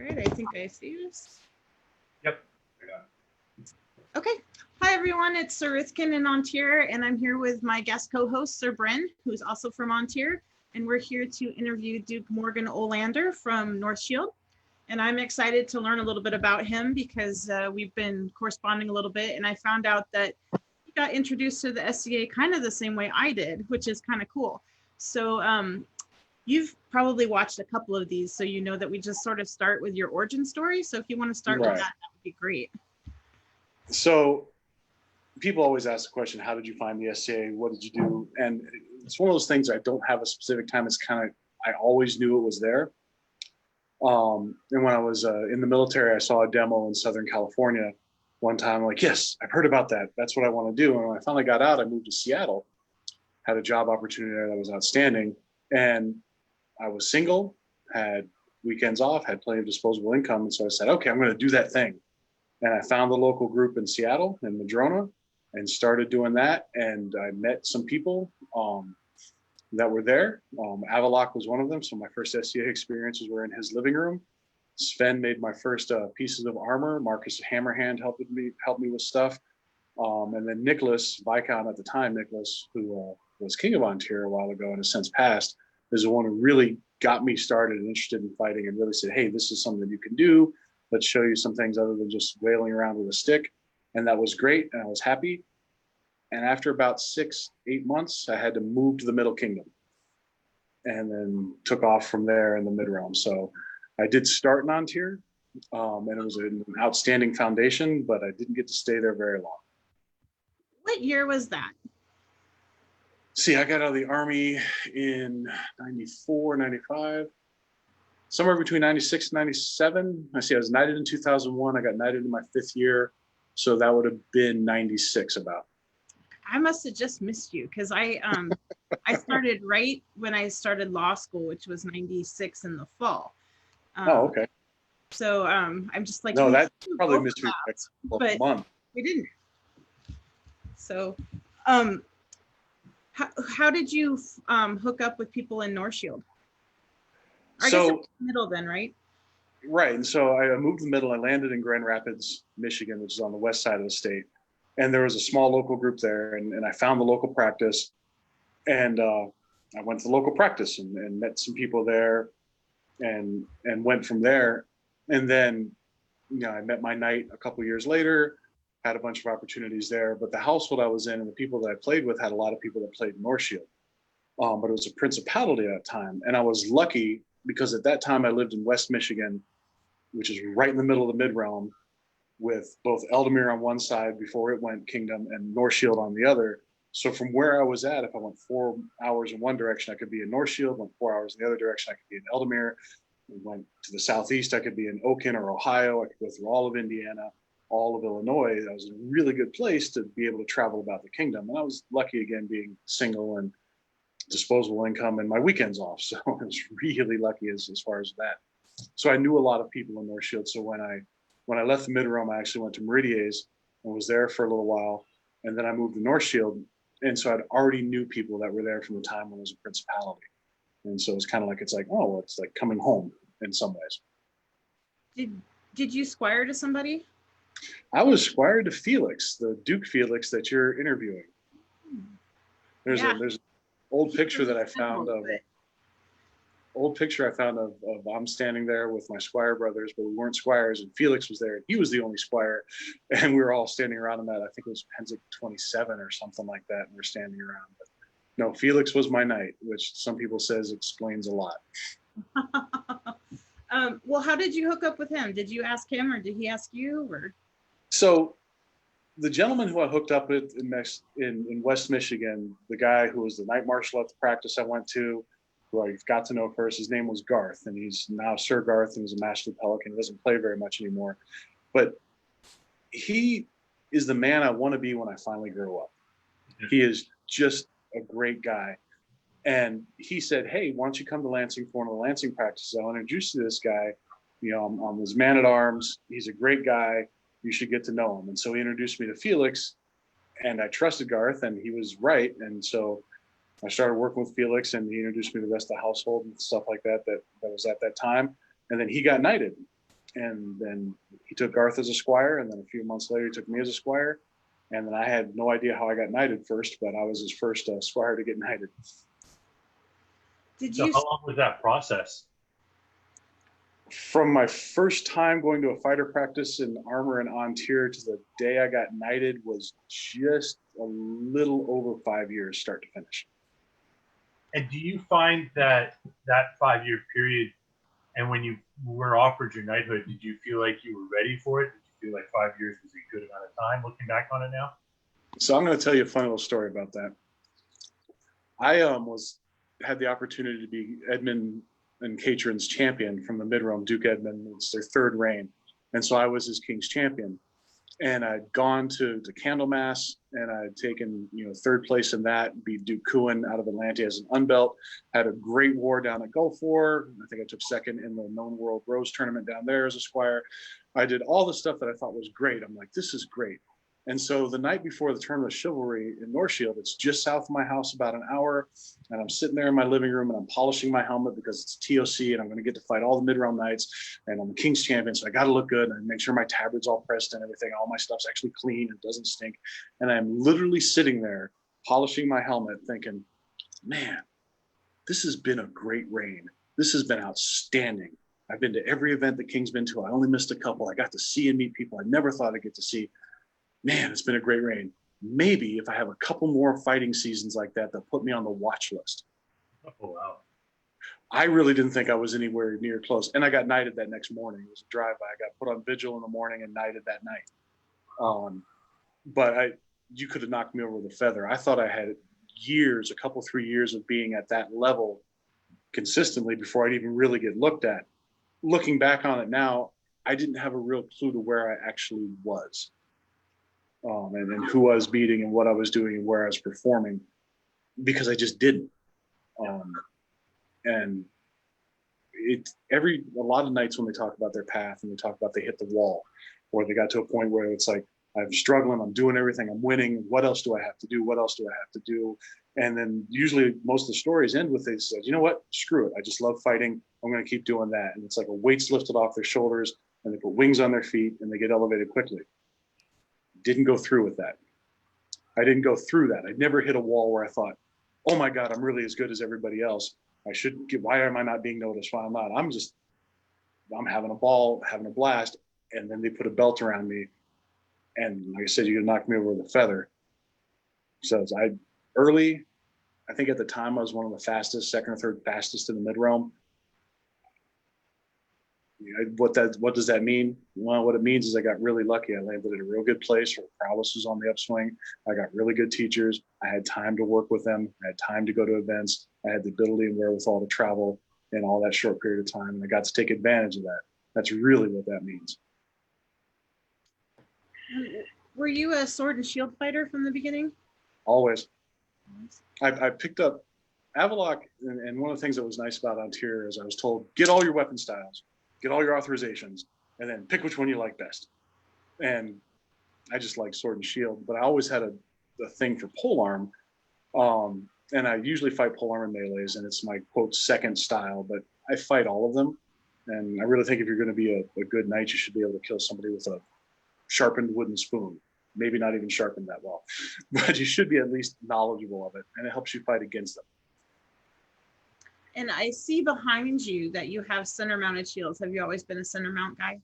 right, I think I see this. Yep. Yeah. Okay. Hi, everyone. It's Sir Rithkin in Ontier, and I'm here with my guest co-host, Sir Bryn, who's also from Ontier. And we're here to interview Duke Morgan Olander from Northshield. And I'm excited to learn a little bit about him because we've been corresponding a little bit. And I found out that he got introduced to the SCA kind of the same way I did, which is kind of cool. So you've probably watched a couple of these, so you know that we just sort of start with your origin story. So if you want to start with that would be great. So people always ask the question, how did you find the SCA? What did you do? And it's one of those things I don't have a specific time. It's kind of, I always knew it was there. And when I was in the military, I saw a demo in Southern California one time. I'm like, yes, I've heard about that. That's what I want to do. And when I finally got out, I moved to Seattle, had a job opportunity there that was outstanding. And I was single, had weekends off, had plenty of disposable income. And so I said, okay, I'm going to do that thing. And I found the local group in Seattle, in Madrona, and started doing that. And I met some people that were there. Avaloq was one of them. So my first SCA experiences were in his living room. Sven made my first pieces of armor. Marcus Hammerhand helped me with stuff. And then Nicholas, Viscount at the time, Nicholas, who was King of Ontario a while ago and has since passed, is the one who really got me started and interested in fighting and really said, hey, this is something you can do. Let's show you some things other than just wailing around with a stick. And that was great. And I was happy. And after about 6-8 months, I had to move to the Middle Kingdom and then took off from there in the mid-realm. So I did start in Ontier, and it was an outstanding foundation, but I didn't get to stay there very long. What year was that? See, I got out of the Army in 94, 95, somewhere between 96 and 97. I was knighted in 2001. I got knighted in my 5th year. So that would have been 96 about. I must have just missed you because I started right when I started law school, which was 96 in the fall. Oh, okay. So I'm just like, no, that probably missed me by a month. We didn't. So how did you hook up with people in Northshield? I guess it was the middle then, right? Right. And so I moved to the middle. I landed in Grand Rapids, Michigan, which is on the west side of the state. And there was a small local group there. And I found the local practice. And I went to the local practice and met some people there and went from there. And then, I met my knight a couple years later, had a bunch of opportunities there. But the household I was in and the people that I played with had a lot of people that played Northshield. But it was a principality at that time. And I was lucky because at that time I lived in West Michigan, which is right in the middle of the mid-realm, with both Eldamere on one side before it went kingdom and Northshield on the other. So from where I was at, if I went 4 hours in one direction, I could be in Northshield. Went 4 hours in the other direction, I could be in Eldamere. Went to the southeast, I could be in Oaken or Ohio. I could go through all of Indiana, all of Illinois. That was a really good place to be able to travel about the kingdom. And I was lucky, again, being single and disposable income and my weekends off. So I was really lucky as far as that. So I knew a lot of people in Northshield. So when I left the mid-realm, I actually went to Meridies and was there for a little while. And then I moved to Northshield. And so I'd already knew people that were there from the time when it was a principality. And so it's kind of like, it's like coming home in some ways. Did you squire to somebody? I was squire to Felix, the Duke Felix that you're interviewing. There's an old picture that I found of I'm standing there with my squire brothers, but we weren't squires, and Felix was there. He was the only squire, and we were all standing around him at, I think it was Penzic 27 or something like that, and we're standing around. But no, Felix was my knight, which some people says explains a lot. Well, how did you hook up with him? Did you ask him or did he ask you? Or so the gentleman who I hooked up with in West Michigan, the guy who was the night marshal at the practice I went to, who I got to know first, his name was Garth, and he's now Sir Garth, and he's a Master Pelican. He doesn't play very much anymore. But he is the man I want to be when I finally grow up. He is just a great guy. And he said, hey, why don't you come to Lansing for one of the Lansing practices? I'll introduce you to this guy. I'm his man-at-arms. He's a great guy. You should get to know him. And so he introduced me to Felix, and I trusted Garth, and he was right. And so I started working with Felix, and he introduced me to the rest of the household and stuff like that was at that time. And then he got knighted. And then he took Garth as a squire, and then a few months later he took me as a squire. And then I had no idea how I got knighted first, but I was his first squire to get knighted. Did So you? how long was that process? From my first time going to a fighter practice in armor and on tier to the day I got knighted was just a little over 5 years, start to finish. And do you find that 5-year period, and when you were offered your knighthood, did you feel like you were ready for it? Did you feel like 5 years was a good amount of time looking back on it now? So I'm going to tell you a funny little story about that. I had the opportunity to be Edmund and Caitrin's champion from the mid-realm. Duke Edmund, it's their third reign. And so I was his king's champion. And I'd gone to Candlemas, and I'd taken, third place in that, beat Duke Kuin out of Atlanta as an unbelt, had a great war down at Gulf War. I think I took second in the known world Rose tournament down there as a squire. I did all the stuff that I thought was great. I'm like, this is great. And so the night before the Tournament of Chivalry in Northshield, it's just south of my house, about an hour. And I'm sitting there in my living room and I'm polishing my helmet because it's TOC and I'm going to get to fight all the mid-realm knights. And I'm the King's champion, so I got to look good and make sure my tabard's all pressed and everything. All my stuff's actually clean and doesn't stink. And I'm literally sitting there polishing my helmet thinking, man, this has been a great reign. This has been outstanding. I've been to every event that King's been to. I only missed a couple. I got to see and meet people I never thought I'd get to see. Man, it's been a great reign. Maybe if I have a couple more fighting seasons like that, they'll put me on the watch list. Oh, wow. I really didn't think I was anywhere near close. And I got knighted that next morning. It was a drive-by. I got put on vigil in the morning and knighted that night. But you could have knocked me over with a feather. I thought I had years, a couple, 3 years of being at that level consistently before I'd even really get looked at. Looking back on it now, I didn't have a real clue to where I actually was. And who I was beating and what I was doing and where I was performing, because I just didn't. And a lot of nights when they talk about their path and they talk about they hit the wall, or they got to a point where it's like, I'm struggling, I'm doing everything, I'm winning. What else do I have to do? What else do I have to do? And then usually most of the stories end with they said, you know what? Screw it. I just love fighting. I'm going to keep doing that. And it's like a weight's lifted off their shoulders and they put wings on their feet and they get elevated quickly. Didn't go through with that. I didn't go through that. I never hit a wall where I thought, oh my God, I'm really as good as everybody else. Why am I not being noticed? Why I'm not? I'm having a ball, having a blast. And then they put a belt around me. And like I said, you could knock me over with a feather. So I think at the time I was one of the fastest, second or third fastest in the mid-realm. What does that mean? Well, what it means is I got really lucky. I landed at a real good place where prowess was on the upswing. I got really good teachers. I had time to work with them. I had time to go to events. I had the ability and wherewithal to travel in all that short period of time. And I got to take advantage of that. That's really what that means. Were you a sword and shield fighter from the beginning? Always. I picked up Avalok, and one of the things that was nice about Ontario is I was told, get all your weapon styles, get all your authorizations, and then pick which one you like best. And I just like sword and shield, but I always had a thing for polearm. And I usually fight polearm in melees, and it's my, quote, second style, but I fight all of them. And I really think if you're going to be a good knight, you should be able to kill somebody with a sharpened wooden spoon. Maybe not even sharpened that well, but you should be at least knowledgeable of it, and it helps you fight against them. And I see behind you that you have center mounted shields. Have you always been a center mount guy?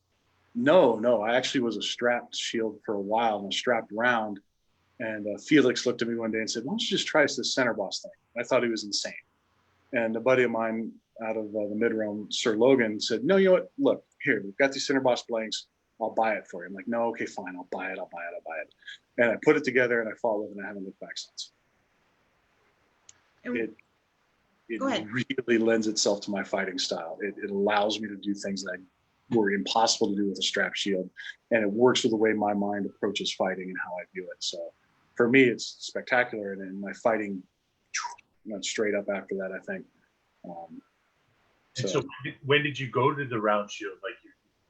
No, I actually was a strapped shield for a while and a strapped round. And Felix looked at me one day and said, why don't you just try this center boss thing? I thought he was insane. And a buddy of mine out of the mid-realm, Sir Logan, said, no, you know what? Look, here, we've got these center boss blanks. I'll buy it for you. I'm like, no, okay, fine. I'll buy it. And I put it together and I fought with it and I haven't looked back since. It really lends itself to my fighting style. It allows me to do things that were impossible to do with a strap shield. And it works with the way my mind approaches fighting and how I view it. So for me, it's spectacular. And then my fighting went straight up after that, I think. So when did you go to the round shield? Like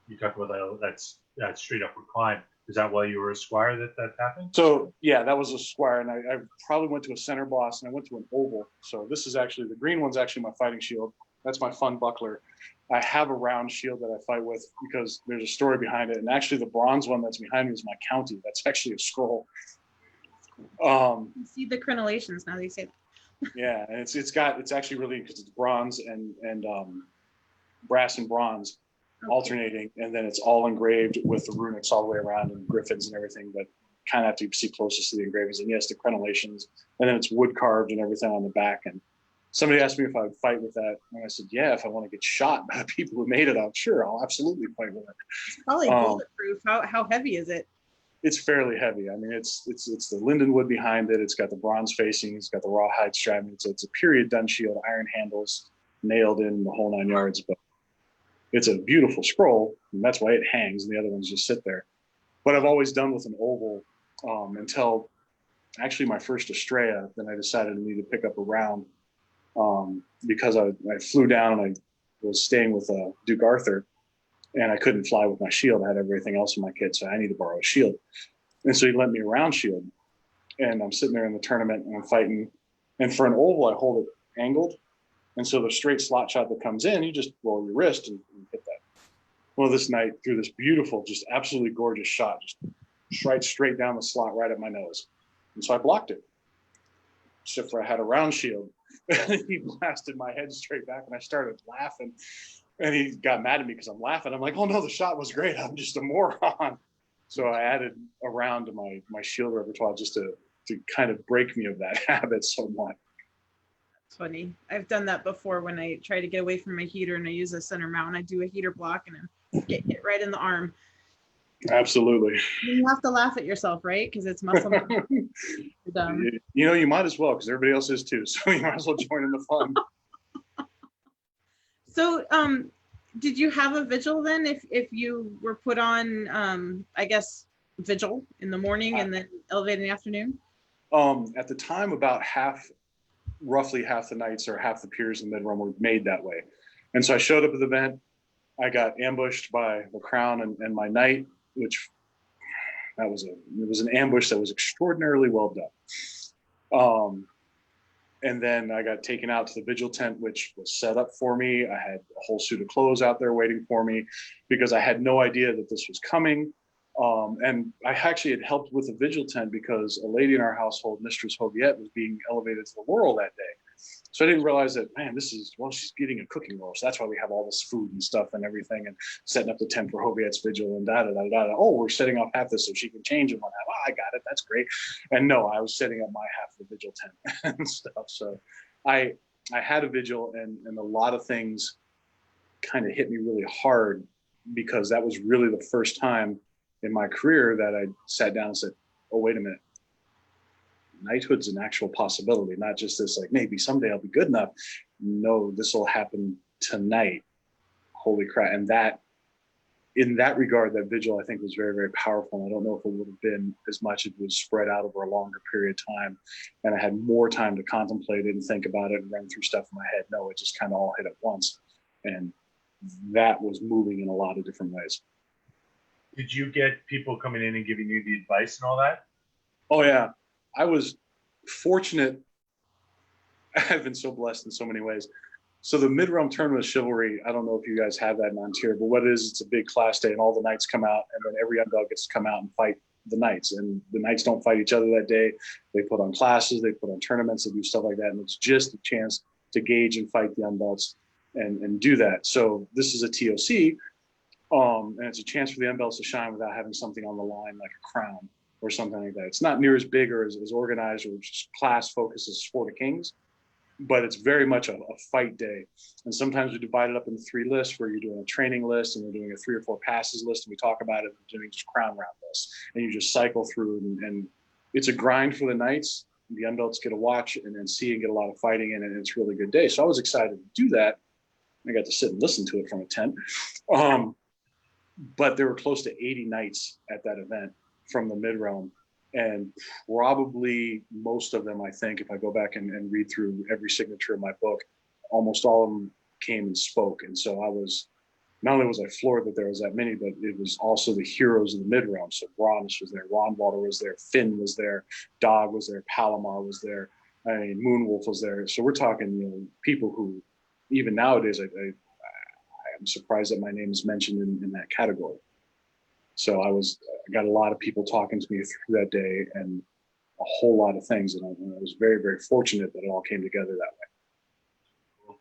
you talked about that straight upward climb. Is that while you were a squire that happened? So yeah, that was a squire, and I probably went to a center boss, and I went to an oval. So this is actually the green one's actually my fighting shield. That's my fun buckler. I have a round shield that I fight with because there's a story behind it. And actually the bronze one that's behind me is my county. That's actually a scroll. You see the crenellations now that you say that. Yeah, and it's actually really, because it's bronze and brass and bronze alternating, and then it's all engraved with the runics all the way around and griffins and everything, but kind of have to see closest to the engravings. And yes, the crenellations, and then it's wood carved and everything on the back. And somebody asked me if I would fight with that, and I said, yeah, if I want to get shot by the people who made it, I'm sure I'll absolutely fight with it. It's probably bulletproof. How heavy is it? It's fairly heavy. I mean, it's the linden wood behind it. It's got the bronze facing. It's got the rawhide striping. It's a period done shield, iron handles, nailed in the whole 9 yards. But it's a beautiful scroll, and that's why it hangs, and the other ones just sit there. But I've always done with an oval until actually my first Estrella. Then I decided I needed to pick up a round because I flew down and I was staying with Duke Arthur, and I couldn't fly with my shield. I had everything else in my kit, so I needed to borrow a shield. And so he lent me a round shield, and I'm sitting there in the tournament and I'm fighting. And for an oval, I hold it angled. And so the straight slot shot that comes in, you just roll your wrist and hit that. Well, this night threw this beautiful, just absolutely gorgeous shot, just right straight down the slot, right at my nose. And so I blocked it. Except for I had a round shield. He blasted my head straight back, and I started laughing. And he got mad at me because I'm laughing. I'm like, oh no, the shot was great. I'm just a moron. So I added a round to my shield repertoire just to kind of break me of that habit somewhat. Funny. I've done that before when I try to get away from my heater and I use a center mount. I do a heater block and I get hit right in the arm. Absolutely. You have to laugh at yourself, right? Because it's muscle memory. You know, you might as well, because everybody else is too. So you might as well join in the fun. So, did you have a vigil then? If you were put on, I guess, vigil in the morning and then elevated in the afternoon? At the time, about roughly half the nights or half the piers in mid-run were made that way. And so I showed up at the event. I got ambushed by the crown and my knight, which it was an ambush that was extraordinarily well done. And then I got taken out to the vigil tent, which was set up for me. I had a whole suit of clothes out there waiting for me because I had no idea that this was coming. And I actually had helped with the vigil tent because a lady in our household, Mistress Hoviette, was being elevated to the laurel that day. So I didn't realize that, man, she's getting a cooking laurel. So that's why we have all this food and stuff and everything and setting up the tent for Hoviette's vigil and da-da-da-da-da. Oh, we're setting off half this so she can change it one half. Oh, I got it. That's great. And no, I was setting up my half of the vigil tent and stuff. So I had a vigil and a lot of things kind of hit me really hard because that was really the first time in my career that I sat down and said, oh, wait a minute. Knighthood's an actual possibility, not just this, like, maybe someday I'll be good enough. No, this will happen tonight. Holy crap. And that, in that regard, that vigil, I think, was very, very powerful. And I don't know if it would have been as much if it was spread out over a longer period of time. And I had more time to contemplate it and think about it and run through stuff in my head. No, it just kind of all hit at once. And that was moving in a lot of different ways. Did you get people coming in and giving you the advice and all that? Oh, yeah. I was fortunate. I've been so blessed in so many ways. So the mid-realm tournament of chivalry, I don't know if you guys have that in Ontario, but what it is, it's a big class day and all the knights come out and then every underdog gets to come out and fight the knights. And the knights don't fight each other that day. They put on classes, they put on tournaments, they do stuff like that. And it's just a chance to gauge and fight the unbelts and do that. So this is a TOC. And it's a chance for the unbelts to shine without having something on the line like a crown or something like that. It's not near as big or as organized or just class focused as Sport of Kings, but it's very much a fight day. And sometimes we divide it up into 3 lists where you're doing a training list and we're doing a 3 or 4 passes list and we talk about it and we're doing just crown round lists. And you just cycle through and it's a grind for the knights. The unbelts get to watch and then see and get a lot of fighting in it. And it's a really good day. So I was excited to do that. I got to sit and listen to it from a tent. But there were close to 80 knights at that event from the mid-realm. And probably most of them, I think, if I go back and read through every signature in my book, almost all of them came and spoke. And so I was, not only was I floored that there was that many, but it was also the heroes of the mid-realm. So Bronish was there, Ronwalder was there, Finn was there, Dog was there, Palomar was there, I mean, Moonwolf was there. So we're talking, people who even nowadays, I'm surprised that my name is mentioned in that category. So I got a lot of people talking to me through that day and a whole lot of things. And I was very, very fortunate that it all came together that way. Cool.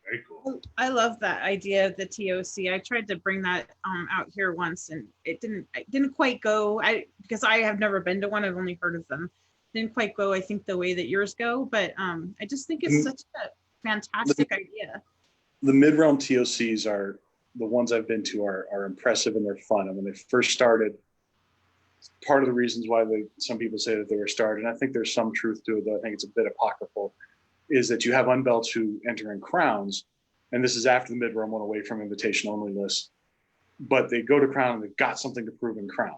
Very cool. I love that idea of the TOC. I tried to bring that out here once, and it didn't quite go. Because I have never been to one. I've only heard of them. Didn't quite go, I think, the way that yours go. But I just think it's such a fantastic idea. The mid-realm TOCs are the ones I've been to are impressive and they're fun. And when they first started, part of the reasons why some people say that they were started, and I think there's some truth to it, though I think it's a bit apocryphal, is that you have unbelts who enter in crowns, and this is after the mid-realm went away from invitation only lists, but they go to crown and they've got something to prove in crown.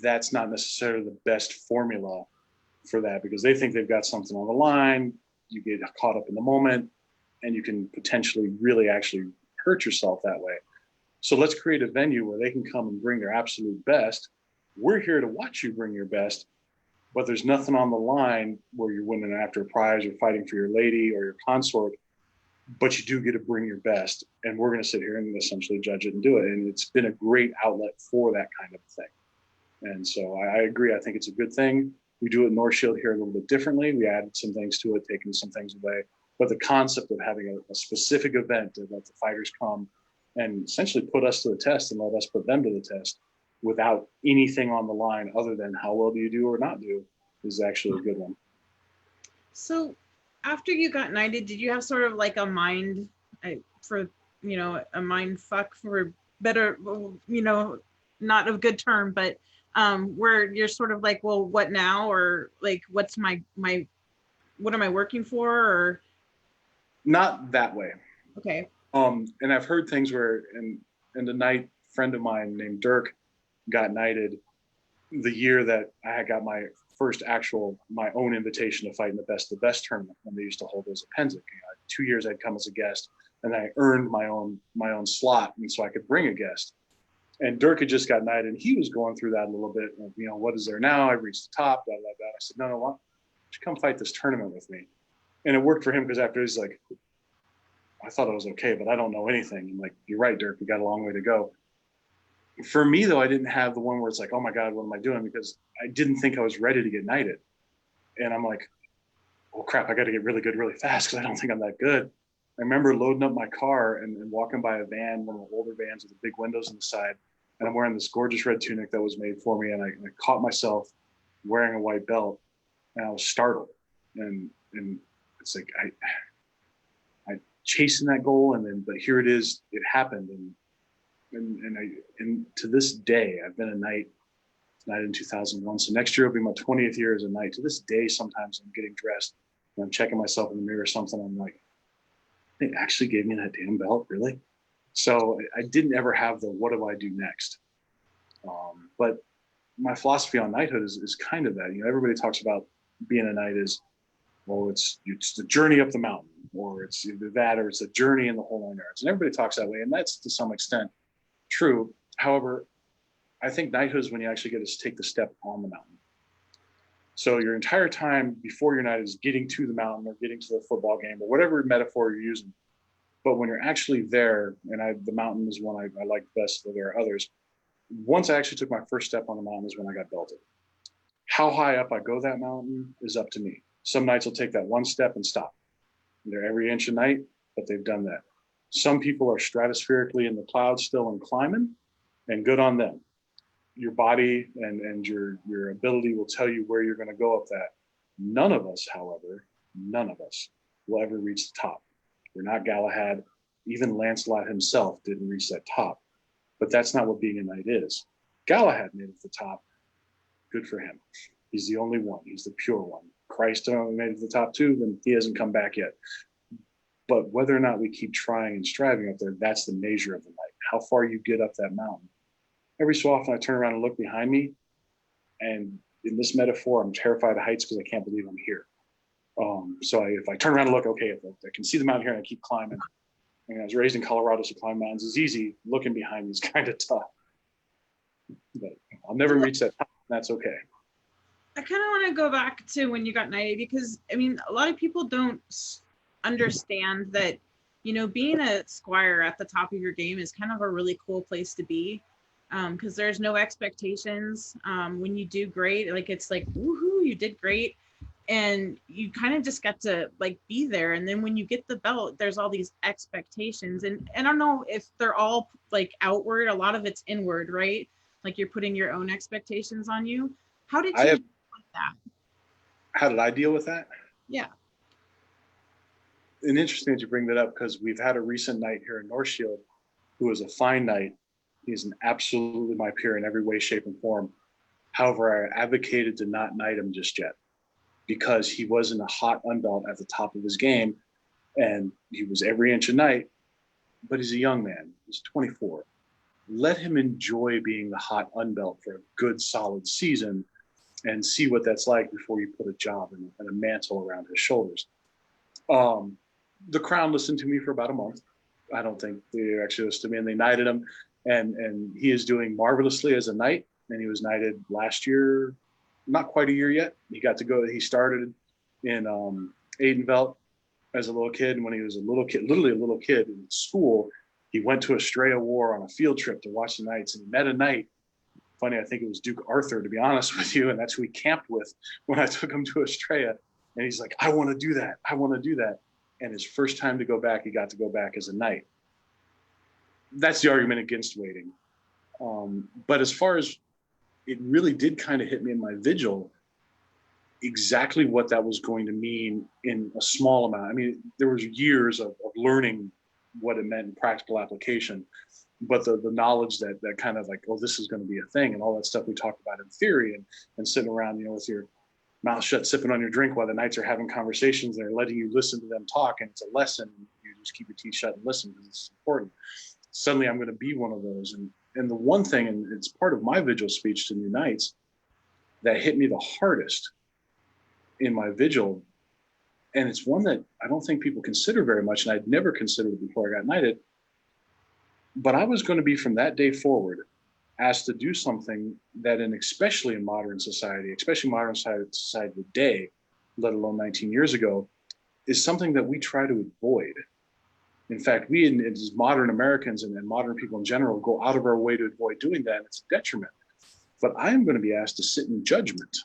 That's not necessarily the best formula for that, because they think they've got something on the line. You get caught up in the moment, and you can potentially really actually hurt yourself that way. So let's create a venue where they can come and bring their absolute best. We're here to watch you bring your best, but there's nothing on the line where you're winning after a prize or fighting for your lady or your consort, but you do get to bring your best. And we're going to sit here and essentially judge it and do it. And it's been a great outlet for that kind of thing. And so I agree. I think it's a good thing. We do it in Northshield here a little bit differently. We added some things to it, taking some things away. But the concept of having a specific event to let the fighters come and essentially put us to the test and let us put them to the test without anything on the line other than how well do you do or not do is actually a good one. So after you got knighted, did you have sort of like a mind for, a mind fuck for better, not a good term, but where you're sort of like, well, what now? Or like, what's my what am I working for? Or not that way. Okay. And I've heard things where, and a knight friend of mine named Dirk got knighted the year that I got my first my own invitation to fight in the Best of the Best tournament when they used to hold those at Penzic. 2 years I'd come as a guest, and I earned my own slot, and so I could bring a guest. And Dirk had just got knighted, and he was going through that a little bit. Of, what is there now? I reached the top, blah, blah, blah. I said, no, why don't you come fight this tournament with me? And it worked for him because after he's like, I thought it was okay, but I don't know anything. I'm like, you're right, Dirk, we got a long way to go. For me, though, I didn't have the one where it's like, oh my God, what am I doing? Because I didn't think I was ready to get knighted. And I'm like, oh crap, I got to get really good really fast because I don't think I'm that good. I remember loading up my car and walking by a van, one of the older vans with the big windows on the side. And I'm wearing this gorgeous red tunic that was made for me. And I caught myself wearing a white belt, and I was startled. And it's like, I chasing that goal. But here it is, it happened. And to this day, I've been a knight in 2001. So next year will be my 20th year as a knight. To this day, sometimes I'm getting dressed and I'm checking myself in the mirror or something. I'm like, they actually gave me that damn belt, really? So I didn't ever have the what do I do next? But my philosophy on knighthood is kind of that. Everybody talks about being a knight is, well, it's the journey up the mountain, or it's either that, or it's a journey in the whole 9 yards. And everybody talks that way, and that's to some extent true. However, I think knighthood is when you actually get to take the step on the mountain. So your entire time before your knight is getting to the mountain or getting to the football game or whatever metaphor you're using. But when you're actually there, and the mountain is one I like best, though there are others. Once I actually took my first step on the mountain is when I got belted. How high up I go that mountain is up to me. Some knights will take that one step and stop. They're every inch a knight, but they've done that. Some people are stratospherically in the clouds still and climbing, and good on them. Your body and your ability will tell you where you're going to go up that. None of us, however, will ever reach the top. We're not Galahad. Even Lancelot himself didn't reach that top. But that's not what being a knight is. Galahad made it to the top. Good for him. He's the only one. He's the pure one. Christ only made it to the top too, then he hasn't come back yet. But whether or not we keep trying and striving up there, that's the measure of the knight. How far you get up that mountain. Every so often I turn around and look behind me, and in this metaphor, I'm terrified of heights because I can't believe I'm here. So if I turn around and look, okay, if I can see the mountain here and I keep climbing. I was raised in Colorado, so climbing mountains is easy. Looking behind me is kind of tough. But I'll never reach that top. That's okay. I kind of want to go back to when you got knighted, because a lot of people don't understand that, you know, being a squire at the top of your game is kind of a really cool place to be, because there's no expectations. When you do great, like it's like, woohoo, you did great. And you kind of just get to like be there. And then when you get the belt, there's all these expectations. And I don't know if they're all like outward, a lot of it's inward, right? Like you're putting your own expectations on you. How did you deal with that? How did I deal with that? Yeah. And interesting that you bring that up, because we've had a recent knight here in Northshield who is a fine knight. He's an absolutely my peer in every way, shape, and form. However, I advocated to not knight him just yet, because he wasn't a hot unbelt at the top of his game, and he was every inch a knight, but he's a young man. He's 24. Let him enjoy being the hot unbelt for a good, solid season and see what that's like before you put a job and a mantle around his shoulders. The Crown listened to me for about a month. I don't think they actually listened to me, and they knighted him, and he is doing marvelously as a knight, and he was knighted last year, not quite a year yet. He started in Aidenvelt as a little kid. And when he was a little kid, literally a little kid in school, he went to Estrella War on a field trip to watch the knights, and he met a knight. Funny, I think it was Duke Arthur, to be honest with you. And that's who he camped with when I took him to Estrella. And he's like, I want to do that. I want to do that. And his first time to go back, he got to go back as a knight. That's the argument against waiting. But as far as it really did kind of hit me in my vigil, exactly what that was going to mean in a small amount. I mean, there was years of learning what it meant in practical application, but the knowledge that kind of like, oh, this is going to be a thing, and all that stuff we talked about in theory, and sitting around, you know, with your mouth shut, sipping on your drink while the knights are having conversations, they're letting you listen to them talk, and it's a lesson. You just keep your teeth shut and listen because it's important. Suddenly I'm going to be one of those. And the one thing, and it's part of my vigil speech to new knights, that hit me the hardest in my vigil, and it's one that I don't think people consider very much, and I'd never considered it before I got knighted, but I was going to be from that day forward asked to do something that, especially in modern society, especially modern society today, let alone 19 years ago, is something that we try to avoid. In fact, we as modern Americans and modern people in general go out of our way to avoid doing that, and it's a detriment. But I am going to be asked to sit in judgment.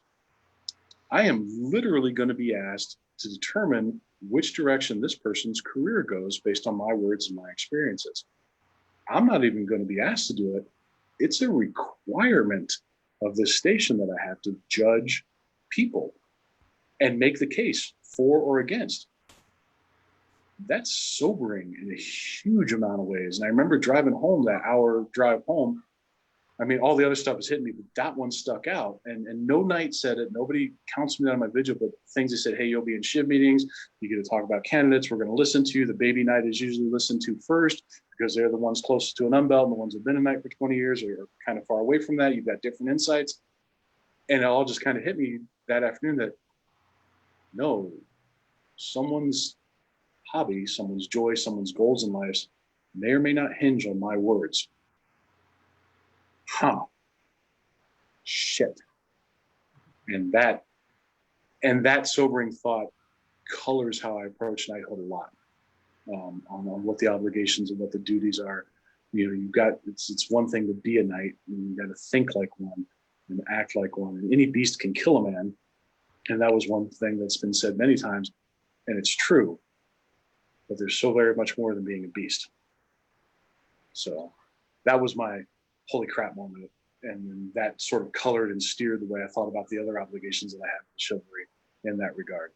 I am literally going to be asked to determine which direction this person's career goes based on my words and my experiences. I'm not even going to be asked to do it. It's a requirement of this station that I have to judge people and make the case for or against. That's sobering in a huge amount of ways. And I remember driving home, that hour drive home. I mean, all the other stuff was hitting me, but that one stuck out. And no knight said it. Nobody counts me out of my vigil, but things they said, hey, you'll be in shiv meetings. You get to talk about candidates. We're going to listen to you. The baby knight is usually listened to first because they're the ones closest to an unbelt, and the ones who've been a knight for 20 years are kind of far away from that. You've got different insights. And it all just kind of hit me that afternoon that, no, someone's hobby, someone's joy, someone's goals in life may or may not hinge on my words. Shit. And that sobering thought colors how I approach knighthood a lot, on what the obligations and what the duties are. You know, it's one thing to be a knight, and you got to think like one and act like one. And any beast can kill a man. And that was one thing that's been said many times, and it's true. But there's so very much more than being a beast. So that was my holy crap moment. And that sort of colored and steered the way I thought about the other obligations that I have in chivalry in that regard.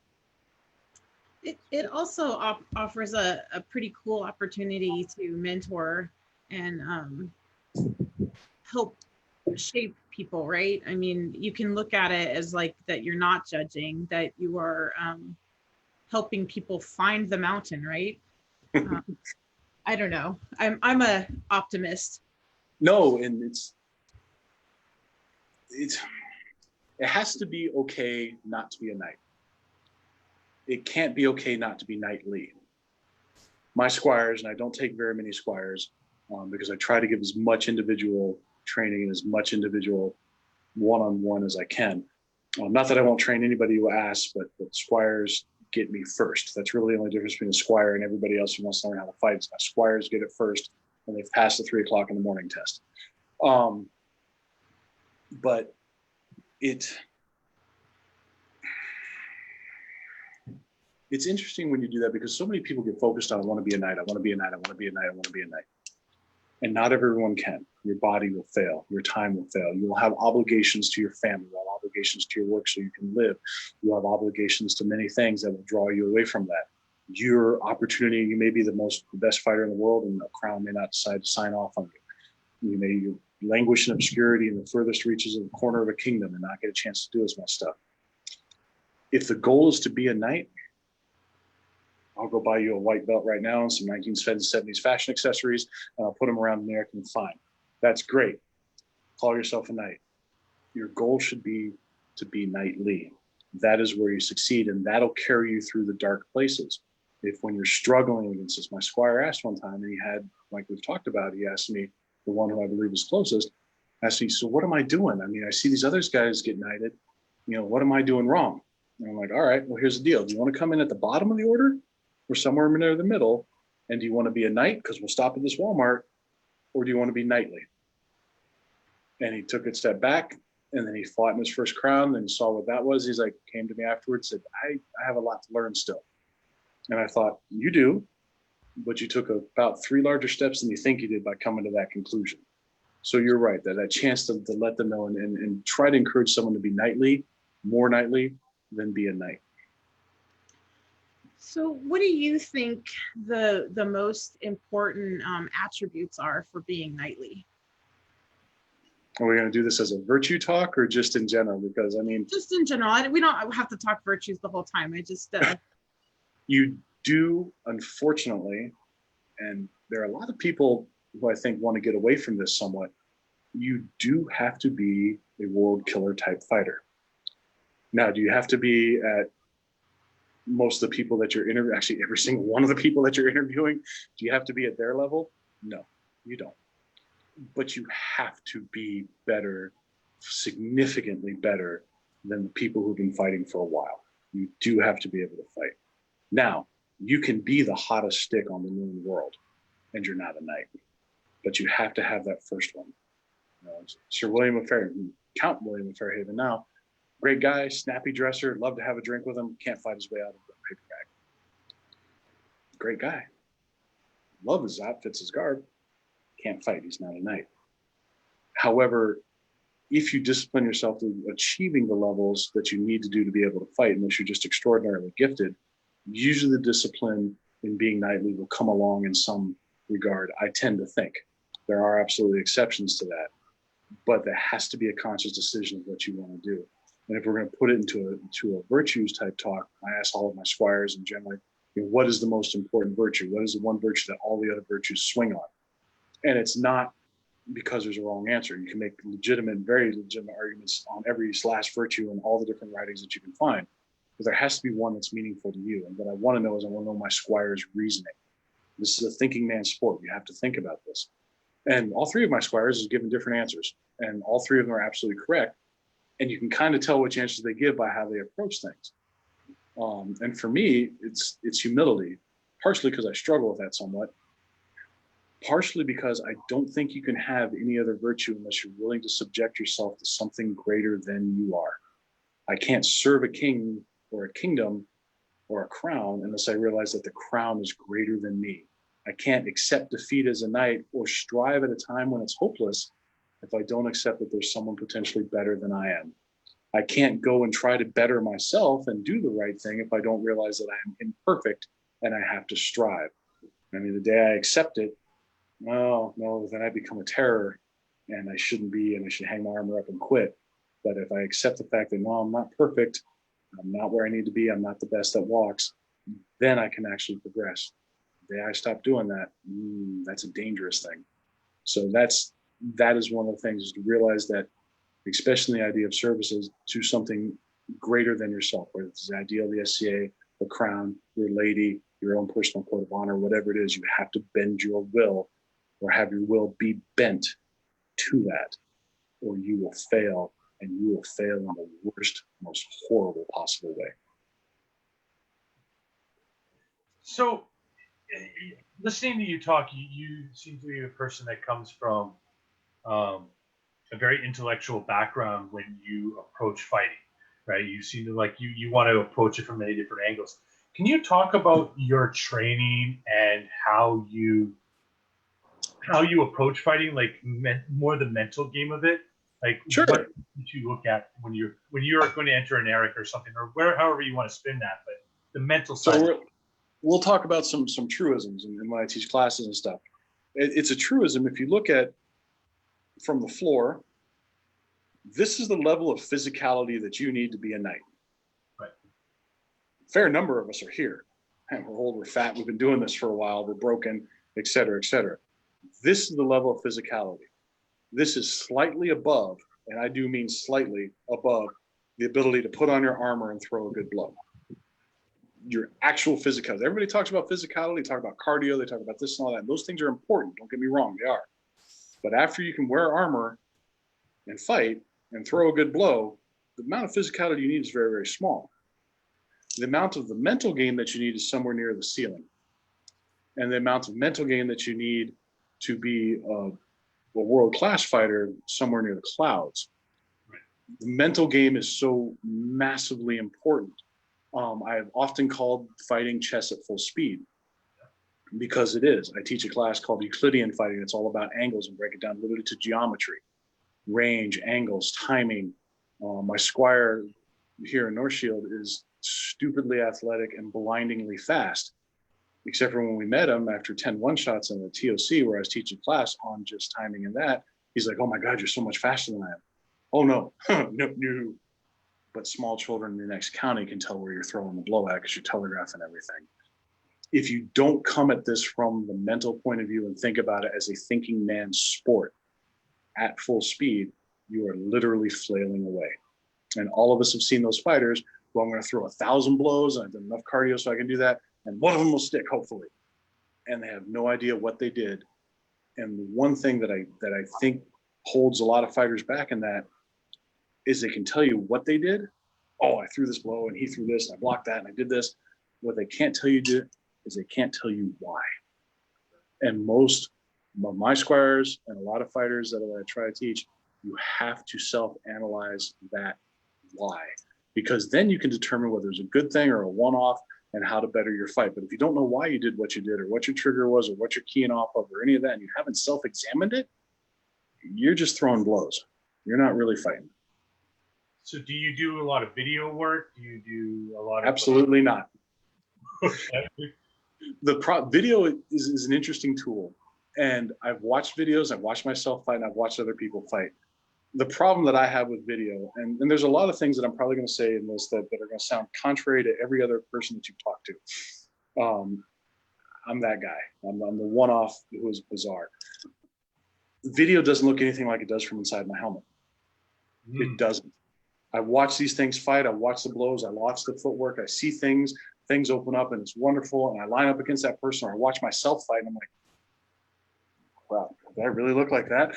It also offers a pretty cool opportunity to mentor and help shape people, right? I mean, you can look at it as like that you're not judging, that you are helping people find the mountain, right? I don't know. I'm a optimist. No, and it has to be okay not to be a knight. It can't be okay not to be knightly. My squires, and I don't take very many squires, because I try to give as much individual training and as much individual one-on-one as I can. Not that I won't train anybody who asks, but squires get me first. That's really the only difference between a squire and everybody else who wants to learn how to fight. Is my squires get it first, and they've passed the 3 o'clock in the morning test. But it's interesting when you do that, because so many people get focused on, I want to be a knight, I want to be a knight, I want to be a knight, I want to be a knight. And not everyone can. Your body will fail. Your time will fail. You will have obligations to your family. You will have obligations to your work so you can live. You have obligations to many things that will draw you away from that. Your opportunity, you may be the best fighter in the world, and a crown may not decide to sign off on you. You may languish in obscurity in the furthest reaches of the corner of a kingdom and not get a chance to do as much stuff. If the goal is to be a knight, I'll go buy you a white belt right now and some 1970s fashion accessories, and I'll put them around the neck and fine. That's great. Call yourself a knight. Your goal should be to be knightly. That is where you succeed, and that'll carry you through the dark places. If when you're struggling against this, my squire asked one time, and he had, like we've talked about, he asked me, the one who I believe is closest, asked me, so what am I doing? I mean, I see these other guys get knighted. What am I doing wrong? And I'm like, all right, well, here's the deal. Do you want to come in at the bottom of the order or somewhere near the middle? And do you want to be a knight? Because we'll stop at this Walmart. Or do you want to be knightly? And he took a step back, and then he fought in his first crown and saw what that was. He's like, came to me afterwards, said, I have a lot to learn still. And I thought, you do, but you took about 3 larger steps than you think you did by coming to that conclusion. So you're right, that chance to let them know and try to encourage someone to be knightly, more knightly than be a knight. So what do you think the most important attributes are for being knightly? Are we going to do this as a virtue talk or just in general? Because I mean, just in general. We don't have to talk virtues the whole time. I just you do, unfortunately, and there are a lot of people who I think want to get away from this somewhat. You do have to be a world killer type fighter. Now, do you have to be at most of the people that you're interviewing, actually every single one of the people that you're interviewing, do you have to be at their level? No, you don't. But you have to be better, significantly better than the people who've been fighting for a while. You do have to be able to fight. Now, you can be the hottest stick on the known world, and you're not a knight. But you have to have that first one. Sir William of Fairhaven, Count William of Fairhaven now, great guy, snappy dresser, love to have a drink with him, can't fight his way out of the paper bag. Great guy. Love his outfits, his garb. Can't fight, he's not a knight. However, if you discipline yourself to achieving the levels that you need to do to be able to fight, unless you're just extraordinarily gifted, usually the discipline in being knightly will come along in some regard, I tend to think. There are absolutely exceptions to that, but there has to be a conscious decision of what you want to do. And if we're going to put it into a virtues type talk, I ask all of my squires and generally, what is the most important virtue? What is the one virtue that all the other virtues swing on? And it's not because there's a wrong answer. You can make very legitimate arguments on every last virtue and all the different writings that you can find. But there has to be one that's meaningful to you. And what I want to know is I want to know my squire's reasoning. This is a thinking man's sport. You have to think about this. And all 3 of my squires have given different answers. And all 3 of them are absolutely correct. And you can kind of tell which answers they give by how they approach things. And for me, it's humility, partially because I struggle with that somewhat, partially because I don't think you can have any other virtue unless you're willing to subject yourself to something greater than you are. I can't serve a king or a kingdom or a crown unless I realize that the crown is greater than me. I can't accept defeat as a knight or strive at a time when it's hopeless if I don't accept that there's someone potentially better than I am. I can't go and try to better myself and do the right thing if I don't realize that I am imperfect and I have to strive. I mean, the day I accept it, well, no, then I become a terror and I shouldn't be, and I should hang my armor up and quit. But if I accept the fact that, no, I'm not perfect, I'm not where I need to be, I'm not the best that walks, then I can actually progress. The day I stop doing that, that's a dangerous thing. So that is one of the things, is to realize that, especially the idea of services to something greater than yourself, whether it's the idea of the SCA, the crown, your lady, your own personal code of honor, whatever it is, you have to bend your will or have your will be bent to that, or you will fail, and you will fail in the worst, most horrible possible way. So, listening to you talk, you seem to be a person that comes from a very intellectual background when you approach fighting, right? You seem to like you want to approach it from many different angles. Can you talk about your training and how you approach fighting, like more the mental game of it? Like Sure. what did you look at when you're going to enter an Eric or something, or however you want to spin that, but the mental side. So we'll talk about some truisms and when I teach classes and stuff. It's a truism. If you look at from the floor, this is the level of physicality that you need to be a knight. Right. Fair number of us are here. And we're old, we're fat, we've been doing this for a while, we're broken, et cetera, et cetera. This is the level of physicality. This is slightly above, and I do mean slightly above, the ability to put on your armor and throw a good blow. Your actual physicality. Everybody talks about physicality, talk about cardio, they talk about this and all that. And those things are important. Don't get me wrong, they are. But after you can wear armor and fight and throw a good blow, the amount of physicality you need is very, very small. The amount of the mental game that you need is somewhere near the ceiling. And the amount of mental game that you need to be a world-class fighter somewhere near the clouds. Right. The mental game is so massively important. I have often called fighting chess at full speed because it is. I teach a class called Euclidean fighting. It's all about angles and break it down literally to geometry, range, angles, timing. My squire here in Northshield is stupidly athletic and blindingly fast, except for when we met him after 10 one-shots in the TOC where I was teaching class on just timing and that. He's like, oh my God, you're so much faster than I am. Oh no, no. But small children in the next county can tell where you're throwing the blow at because you telegraph and everything. If you don't come at this from the mental point of view and think about it as a thinking man's sport at full speed, you are literally flailing away. And all of us have seen those fighters who I'm going to throw 1,000 blows and I've done enough cardio so I can do that. And one of them will stick, hopefully. And they have no idea what they did. And the one thing that I think holds a lot of fighters back in that is they can tell you what they did. Oh, I threw this blow and he threw this and I blocked that and I did this. What they can't tell you is they can't tell you why. And most of my squires and a lot of fighters that I try to teach, you have to self-analyze that why. Because then you can determine whether it's a good thing or a one-off and how to better your fight. But if you don't know why you did what you did or what your trigger was or what you're keying off of or any of that, and you haven't self-examined it, you're just throwing blows. You're not really fighting. So do you do a lot of video work? Do you do a lot of... Absolutely not. Video is an interesting tool. And I've watched videos, I've watched myself fight, and I've watched other people fight. The problem that I have with video, and there's a lot of things that I'm probably going to say in this that are going to sound contrary to every other person that you've talked to. I'm that guy. I'm the one-off who is bizarre. Video doesn't look anything like it does from inside my helmet. It doesn't. I watch these things fight. I watch the blows. I watch the footwork. I see things open up, and it's wonderful. And I line up against that person, or I watch myself fight, and I'm like, wow, did I really look like that?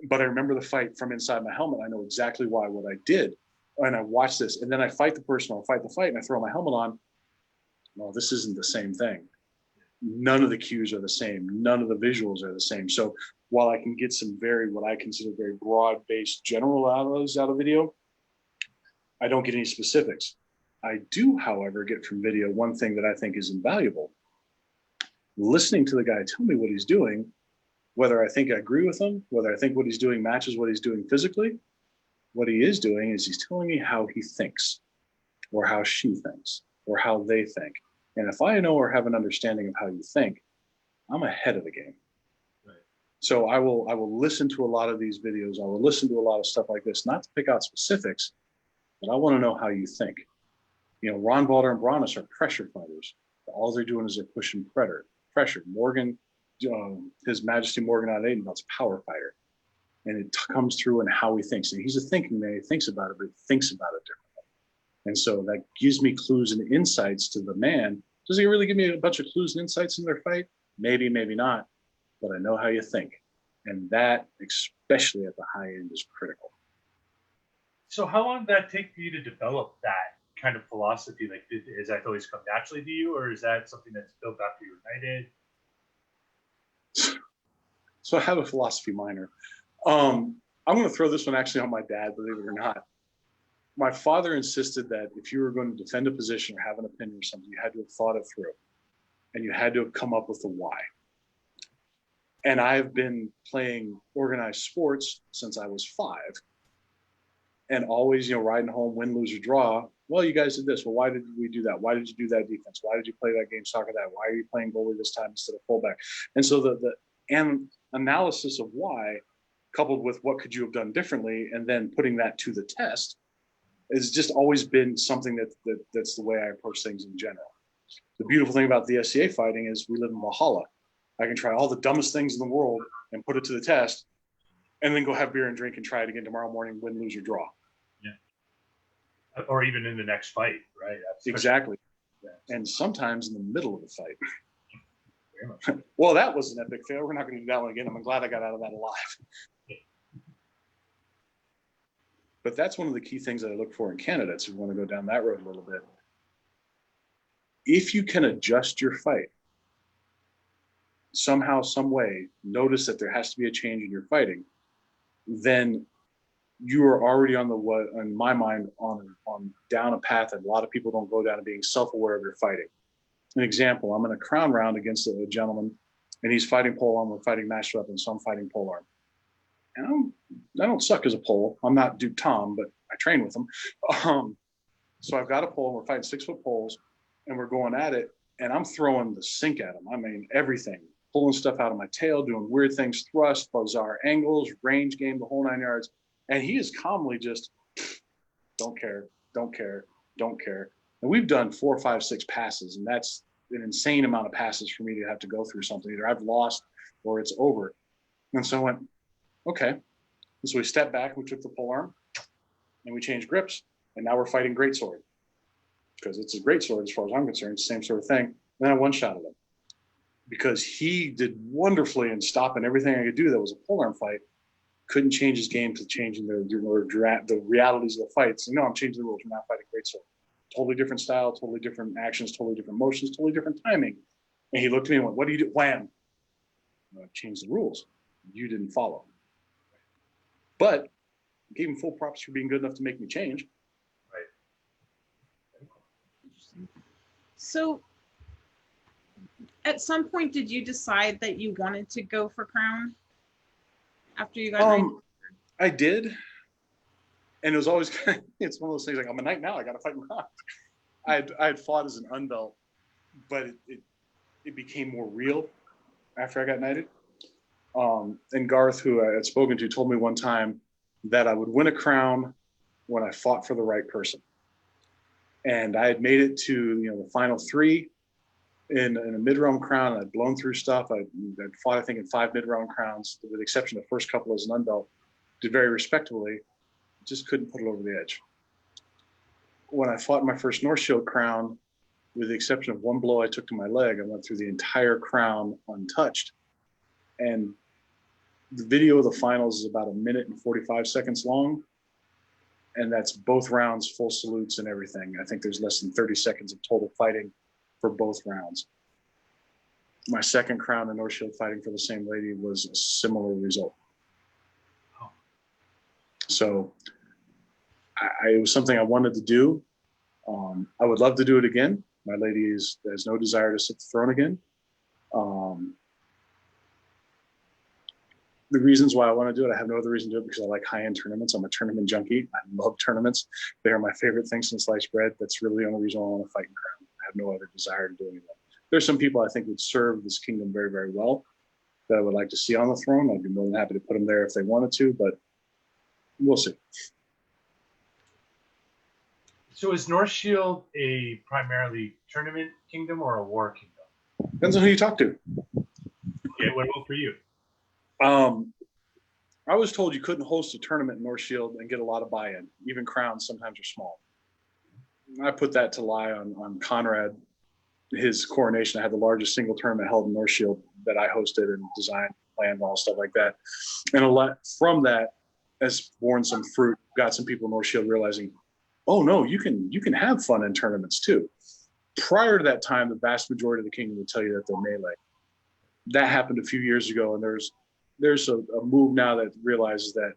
But I remember the fight from inside my helmet. I know exactly what I did. And I watch this, and then I fight the person, or I fight the fight, and I throw my helmet on. Well, this isn't the same thing. None of the cues are the same. None of the visuals are the same. So while I can get some what I consider very broad-based generalities out of video, I don't get any specifics. I do, however, get from video one thing that I think is invaluable. Listening to the guy tell me what he's doing, whether I think I agree with him, whether I think what he's doing matches what he's doing physically, what he is doing is he's telling me how he thinks, or how she thinks, or how they think. And if I know or have an understanding of how you think, I'm ahead of the game. Right. So I will listen to a lot of these videos. I will listen to a lot of stuff like this, not to pick out specifics, but I want to know how you think. You know, Ron Balder and Bronis are pressure fighters. All they're doing is they're pushing pressure. Morgan, His Majesty Morgan Adenau's a power fighter. And it comes through in how he thinks. And he's a thinking man. He thinks about it, but he thinks about it differently. And so that gives me clues and insights to the man. Does he really give me a bunch of clues and insights in their fight? Maybe, maybe not. But I know how you think. And that, especially at the high end, is critical. So how long did that take for you to develop that kind of philosophy? Like, has that always come naturally to you, or is that something that's built after you're knighted? So I have a philosophy minor. I'm going to throw this one actually on my dad, believe it or not. My father insisted that if you were going to defend a position or have an opinion or something, you had to have thought it through, and you had to have come up with the why. And I've been playing organized sports since I was 5, and always, riding home, win, lose, or draw. Well, you guys did this. Well, why did we do that? Why did you do that defense? Why did you play that game soccer that? Why are you playing goalie this time instead of fullback? And so the analysis of why, coupled with what could you have done differently, and then putting that to the test, has just always been something that's the way I approach things in general. The beautiful thing about the SCA fighting is we live in Valhalla. I can try all the dumbest things in the world and put it to the test, and then go have beer and drink and try it again tomorrow morning, win, lose, or draw. Yeah. Or even in the next fight, right? Exactly. Yeah. And sometimes in the middle of the fight. Well, that was an epic fail. We're not going to do that one again. I'm glad I got out of that alive. But that's one of the key things that I look for in candidates who want to go down that road a little bit. If you can adjust your fight, somehow, some way, notice that there has to be a change in your fighting, then you are already on in my mind, on down a path that a lot of people don't go down, of being self-aware of your fighting. An example, I'm in a crown round against a gentleman, and he's fighting pole arm, we're fighting master weapon, so I'm fighting pole arm. And I don't suck as a pole. I'm not Duke Tom, but I train with him. So I've got a pole, and we're fighting 6-foot poles, and we're going at it, and I'm throwing the sink at him. I mean, everything. Pulling stuff out of my tail, doing weird things, thrust, bizarre angles, range game, the whole 9 yards. And he is calmly just, don't care, don't care, don't care. And we've done 4, 5, 6 passes, and that's an insane amount of passes for me to have to go through something. Either I've lost or it's over. And so I went, okay. And so we stepped back, we took the pole arm, and we changed grips. And now we're fighting greatsword, because it's a greatsword as far as I'm concerned. It's the same sort of thing. And then I one-shotted him, because he did wonderfully in stopping everything I could do that was a pole arm fight. Couldn't change his game to changing the realities of the fight. So no, I'm changing the rules. We're not fighting greatsword. Totally different style, totally different actions, totally different motions, totally different timing. And he looked at me and went, "What do you do?" Wham! I changed the rules. You didn't follow. But I gave him full props for being good enough to make me change. Right. So at some point, did you decide that you wanted to go for crown after you got knighted? I did. And it was always, it's one of those things like, I'm a knight now, I got to fight in crown. I had fought as an unbelt, but it became more real after I got knighted. And Garth, who I had spoken to, told me one time that I would win a crown when I fought for the right person. And I had made it to the final 3 in a mid-realm crown. I'd blown through stuff. I'd fought, I think, in 5 mid-realm crowns, with the exception of the first couple as an unbelt. Did very respectably, just couldn't put it over the edge. When I fought my first Northshield crown, with the exception of one blow I took to my leg, I went through the entire crown untouched. And the video of the finals is about 1 minute and 45 seconds long. And that's both rounds, full salutes and everything. I think there's less than 30 seconds of total fighting for both rounds. My second crown in Northshield fighting for the same lady was a similar result. Oh. So it was something I wanted to do. I would love to do it again. My lady has no desire to sit the throne again. The reasons why I want to do it, I have no other reason to do it, because I like high-end tournaments. I'm a tournament junkie. I love tournaments. They're my favorite thing since sliced bread. That's really the only reason why I want to fight in crown. I have no other desire to do anything. There's some people I think would serve this kingdom very, very well that I would like to see on the throne. I'd be more than happy to put them there if they wanted to, but we'll see. So is Northshield a primarily tournament kingdom or a war kingdom? Depends on who you talk to. Okay, what about for you? I was told you couldn't host a tournament in Northshield and get a lot of buy-in. Even crowns sometimes are small. I put that to lie on Conrad. His coronation, I had the largest single tournament held in Northshield that I hosted and designed, planned, all stuff like that. And a lot from that has borne some fruit. Got some people in Northshield realizing oh no, you can have fun in tournaments too. Prior to that time, the vast majority of the kingdom would tell you that they're melee. That happened a few years ago, and there's a move now that realizes that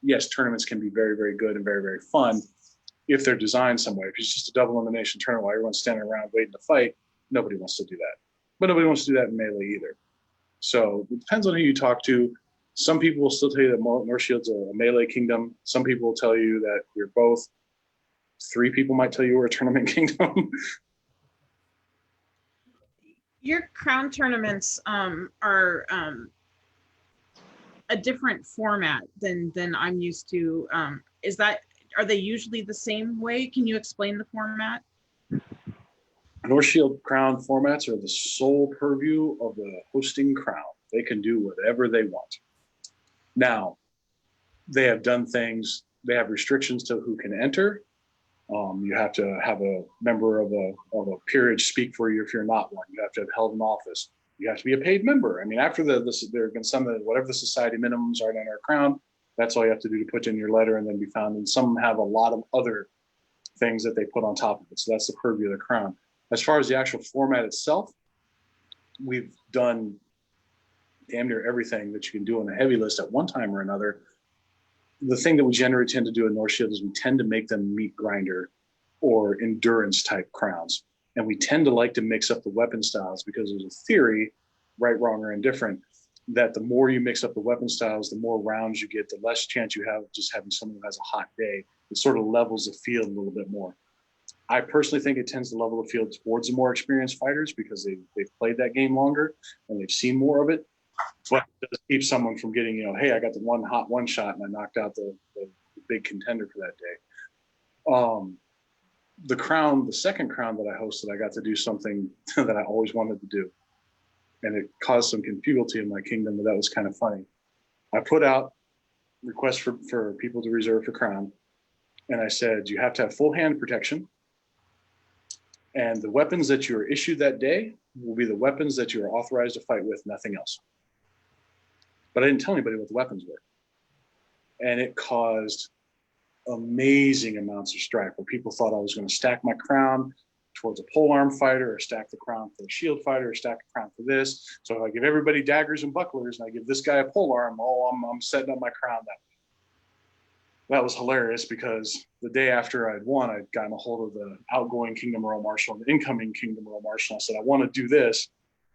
yes, tournaments can be very, very good and very, very fun if they're designed some way. If it's just a double elimination tournament while everyone's standing around waiting to fight, nobody wants to do that. But nobody wants to do that in melee either. So it depends on who you talk to. Some people will still tell you that Northshield's a melee kingdom. Some people will tell you that you're both. 3 people might tell you we're a tournament kingdom. Your crown tournaments are a different format than I'm used to. Are they usually the same way? Can you explain the format? Northshield crown formats are the sole purview of the hosting crown. They can do whatever they want. Now, they have done things, they have restrictions to who can enter. You have to have a member of a peerage speak for you if you're not one. You have to have held an office. You have to be a paid member. I mean, after there have been some of whatever the society minimums are in our crown, that's all you have to do to put in your letter and then be found. And some have a lot of other things that they put on top of it. So that's the purview of the crown. As far as the actual format itself, we've done damn near everything that you can do on a heavy list at one time or another. The thing that we generally tend to do in Northshield is we tend to make them meat grinder or endurance type crowns. And we tend to like to mix up the weapon styles because there's a theory, right, wrong, or indifferent, that the more you mix up the weapon styles, the more rounds you get, the less chance you have of just having someone who has a hot day. It sort of levels the field a little bit more. I personally think it tends to level the field towards the more experienced fighters because they've played that game longer and they've seen more of it. But it does keep someone from getting, hey, I got the one hot one shot and I knocked out the big contender for that day. The second crown that I hosted, I got to do something that I always wanted to do. And it caused some confusion in my kingdom, but that was kind of funny. I put out requests for people to reserve for crown. And I said, you have to have full hand protection. And the weapons that you are issued that day will be the weapons that you are authorized to fight with, nothing else. But I didn't tell anybody what the weapons were. And it caused amazing amounts of strife where people thought I was going to stack my crown towards a polearm fighter or stack the crown for a shield fighter or stack the crown for this. So if I give everybody daggers and bucklers and I give this guy a polearm, I'm setting up my crown that way. That was hilarious because the day after I'd won, I'd gotten a hold of the outgoing Kingdom Royal Marshal and the incoming Kingdom Royal Marshal. I said, I want to do this.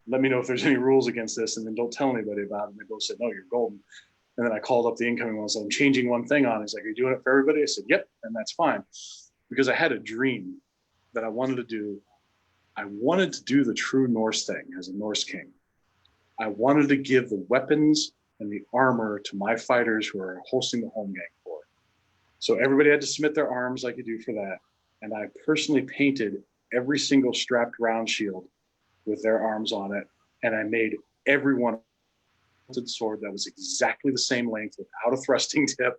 Let me know if there's any rules against this, and then don't tell anybody about it. And they both said, no, you're golden. And then I called up the incoming one and said, I'm changing one thing on. He's like, are you doing it for everybody? I said, yep, and that's fine. Because I had a dream that I wanted to do. I wanted to do the true Norse thing as a Norse king. I wanted to give the weapons and the armor to my fighters who are hosting the home gang for it. So everybody had to submit their arms like you do for that. And I personally painted every single strapped round shield with their arms on it. And I made everyone a sword that was exactly the same length without a thrusting tip.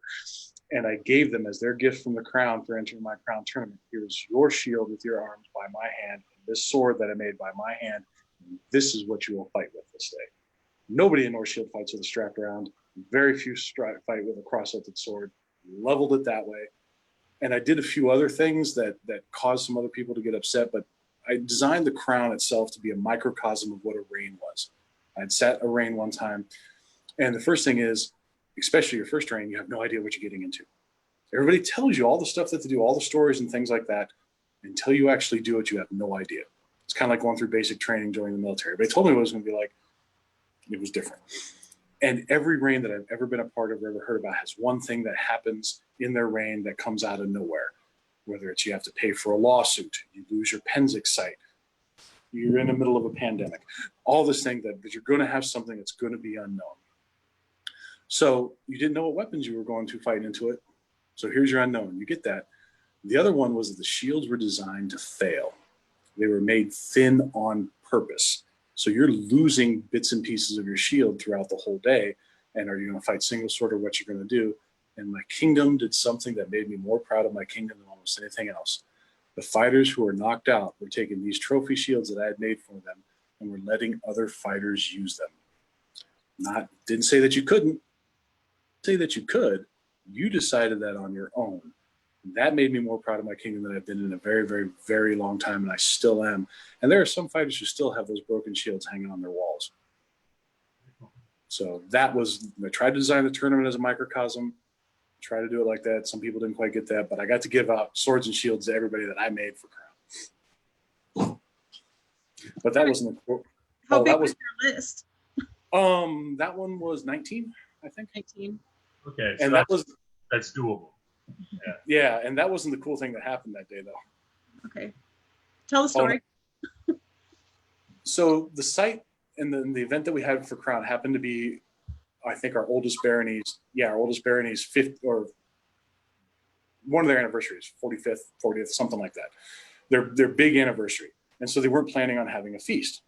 And I gave them as their gift from the crown for entering my crown tournament. Here's your shield with your arms by my hand, and this sword that I made by my hand. And this is what you will fight with this day. Nobody in Northshield fights with a strapped around. Very few fight with a cross-hilted sword. Leveled it that way. And I did a few other things that caused some other people to get upset, but I designed the crown itself to be a microcosm of what a reign was. I'd sat a reign one time, and the first thing is, especially your first reign, you have no idea what you're getting into. Everybody tells you all the stuff that they do, all the stories and things like that, until you actually do it, you have no idea. It's kind of like going through basic training, joining the military. They told me what it was going to be like. It was different. And every reign that I've ever been a part of or ever heard about has one thing that happens in their reign that comes out of nowhere. Whether it's you have to pay for a lawsuit, you lose your Penzic site, you're in the middle of a pandemic, all this thing that you're going to have something that's going to be unknown. So you didn't know what weapons you were going to fight into it. So here's your unknown. You get that. The other one was that the shields were designed to fail. They were made thin on purpose. So you're losing bits and pieces of your shield throughout the whole day. And are you going to fight single sword or what you're going to do? And my kingdom did something that made me more proud of my kingdom than almost anything else. The fighters who were knocked out were taking these trophy shields that I had made for them and were letting other fighters use them. Didn't say that you couldn't, say that you could. You decided that on your own. That made me more proud of my kingdom than I've been in a very, very, very long time, and I still am. And there are some fighters who still have those broken shields hanging on their walls. So that was, I tried to design the tournament as a microcosm, try to do it like that. Some people didn't quite get that, but I got to give out swords and shields to everybody that I made for Crown. But that wasn't the How big was your list? That one was 19, I think. 19. Okay, so And that's doable. Yeah, and that wasn't the cool thing that happened that day, though. Okay. Tell the story. So the site and the event that we had for Crown happened to be, I think, our oldest barony's fifth, or one of their anniversaries, 45th, 40th, something like that. Their big anniversary. And so they weren't planning on having a feast.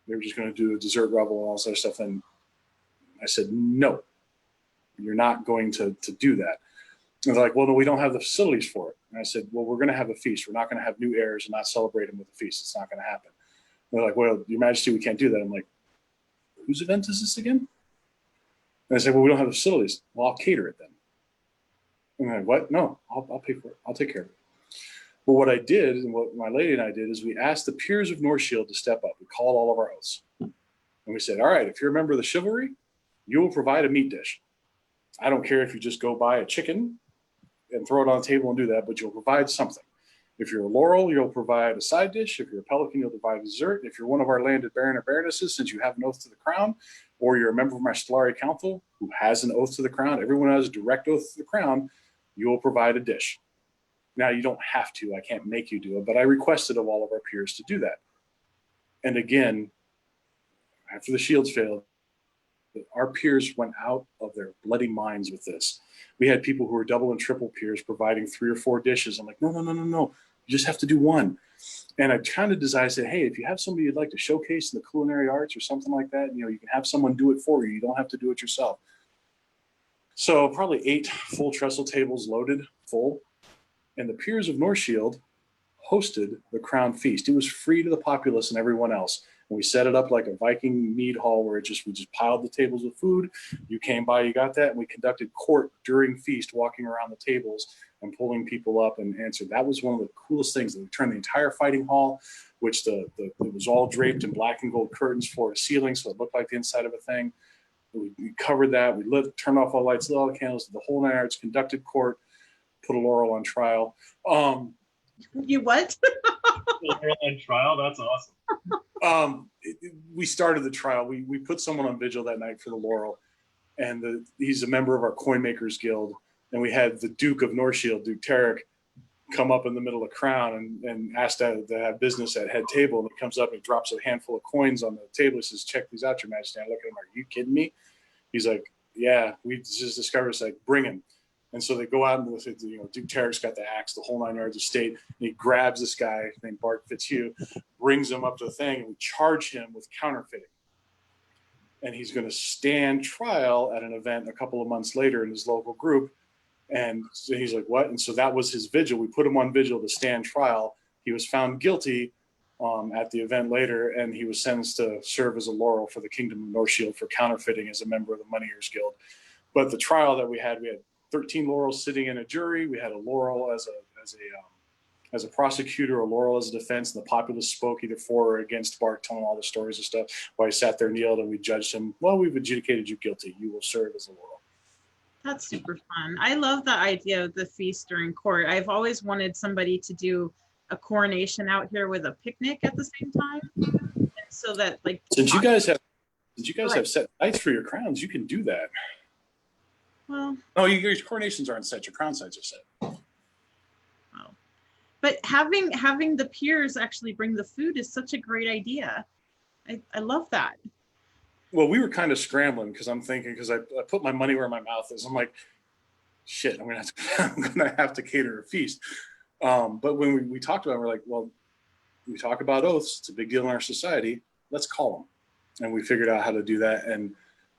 They were just going to do a dessert revel and all this other stuff. And I said, no, you're not going to do that. And they're like, well, no, we don't have the facilities for it. And I said, well, we're going to have a feast. We're not going to have new heirs and not celebrate them with a feast. It's not going to happen. And they're like, well, Your Majesty, we can't do that. I'm like, whose event is this again? And I said, well, we don't have the facilities. Well, I'll cater it then. And I'm like, what? No, I'll pay for it. I'll take care of it. But what I did, and what my lady and I did, is we asked the peers of Northshield to step up. We called all of our oaths. And we said, all right, if you're a member of the chivalry, you will provide a meat dish. I don't care if you just go buy a chicken and throw it on the table and do that, but you'll provide something. If you're a laurel, you'll provide a side dish. If you're a pelican, you'll provide a dessert. If you're one of our landed baron or baronesses, since you have an oath to the crown, or you're a member of my Stellari Council who has an oath to the crown, everyone has a direct oath to the crown, you will provide a dish. Now, you don't have to. I can't make you do it, but I requested of all of our peers to do that. And again, after the shields failed, our peers went out of their bloody minds with this. We had people who were double and triple peers providing 3 or 4 dishes. I'm like, no. You just have to do one. And I kind of decided, say, hey, if you have somebody you'd like to showcase in the culinary arts or something like that, you can have someone do it for you. You don't have to do it yourself. So probably 8 full trestle tables loaded full. And the peers of Northshield hosted the crown feast. It was free to the populace and everyone else. And we set it up like a Viking mead hall where we just piled the tables with food. You came by, you got that, and we conducted court during feast, walking around the tables and pulling people up and answered. That was one of the coolest things. We turned the entire fighting hall, which it was all draped in black and gold curtains, floor to ceiling, so it looked like the inside of a thing. We covered that. We turned off all lights, lit all the candles, the whole 9 yards, conducted court, put a laurel on trial. You what? Laurel on trial? That's awesome. We started the trial. We put someone on vigil that night for the laurel, and he's a member of our coin makers guild. And we had the Duke of Northshield, Duke Tarek, come up in the middle of Crown and asked to have business at head table. And he comes up and he drops a handful of coins on the table. He says, check these out, Your Majesty. I look at him, are you kidding me? He's like, yeah, we just discovered. It's like, bring him. And so they go out and Duke Tarek's got the axe, the whole 9 yards of state. And he grabs this guy named Bart Fitzhugh, brings him up to the thing, and we charge him with counterfeiting. And he's going to stand trial at an event a couple of months later in his local group. And so he's like, what? And so that was his vigil. We put him on vigil to stand trial. He was found guilty at the event later, and he was sentenced to serve as a laurel for the Kingdom of Northshield for counterfeiting as a member of the Moneyers Guild. But the trial that we had 13 laurels sitting in a jury. We had a laurel as a prosecutor, a laurel as a defense, and the populace spoke either for or against Bart, telling all the stories and stuff. While he sat there, kneeled, and we judged him. Well, we've adjudicated you guilty. You will serve as a laurel. That's super fun. I love the idea of the feast during court. I've always wanted somebody to do a coronation out here with a picnic at the same time, and so that since you guys have set nights for your crowns, you can do that. Well, your coronations aren't set. Your crown sites are set. Oh. But having the peers actually bring the food is such a great idea. I love that. Well, we were kind of scrambling because I'm thinking, because I put my money where my mouth is. I'm like, shit, I'm gonna have to cater a feast. But when we talked about it, we're like, well, we talk about oaths. It's a big deal in our society. Let's call them. And we figured out how to do that. And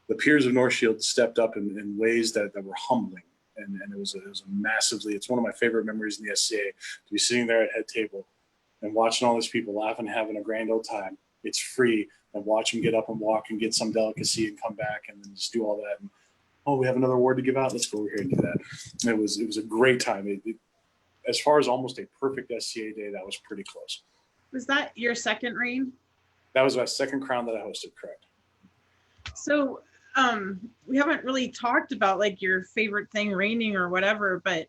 the peers of Northshield stepped up in ways that were humbling. And it was massively, it's one of my favorite memories in the SCA, to be sitting there at head table and watching all these people laughing, having a grand old time. It's free. And watch them get up and walk and get some delicacy and come back and then just do all that. And oh, we have another award to give out. Let's go over here and do that. And it was a great time. As far as almost a perfect SCA day, that was pretty close. Was that your second reign? That was my second crown that I hosted, correct. So we haven't really talked about like your favorite thing reigning or whatever, but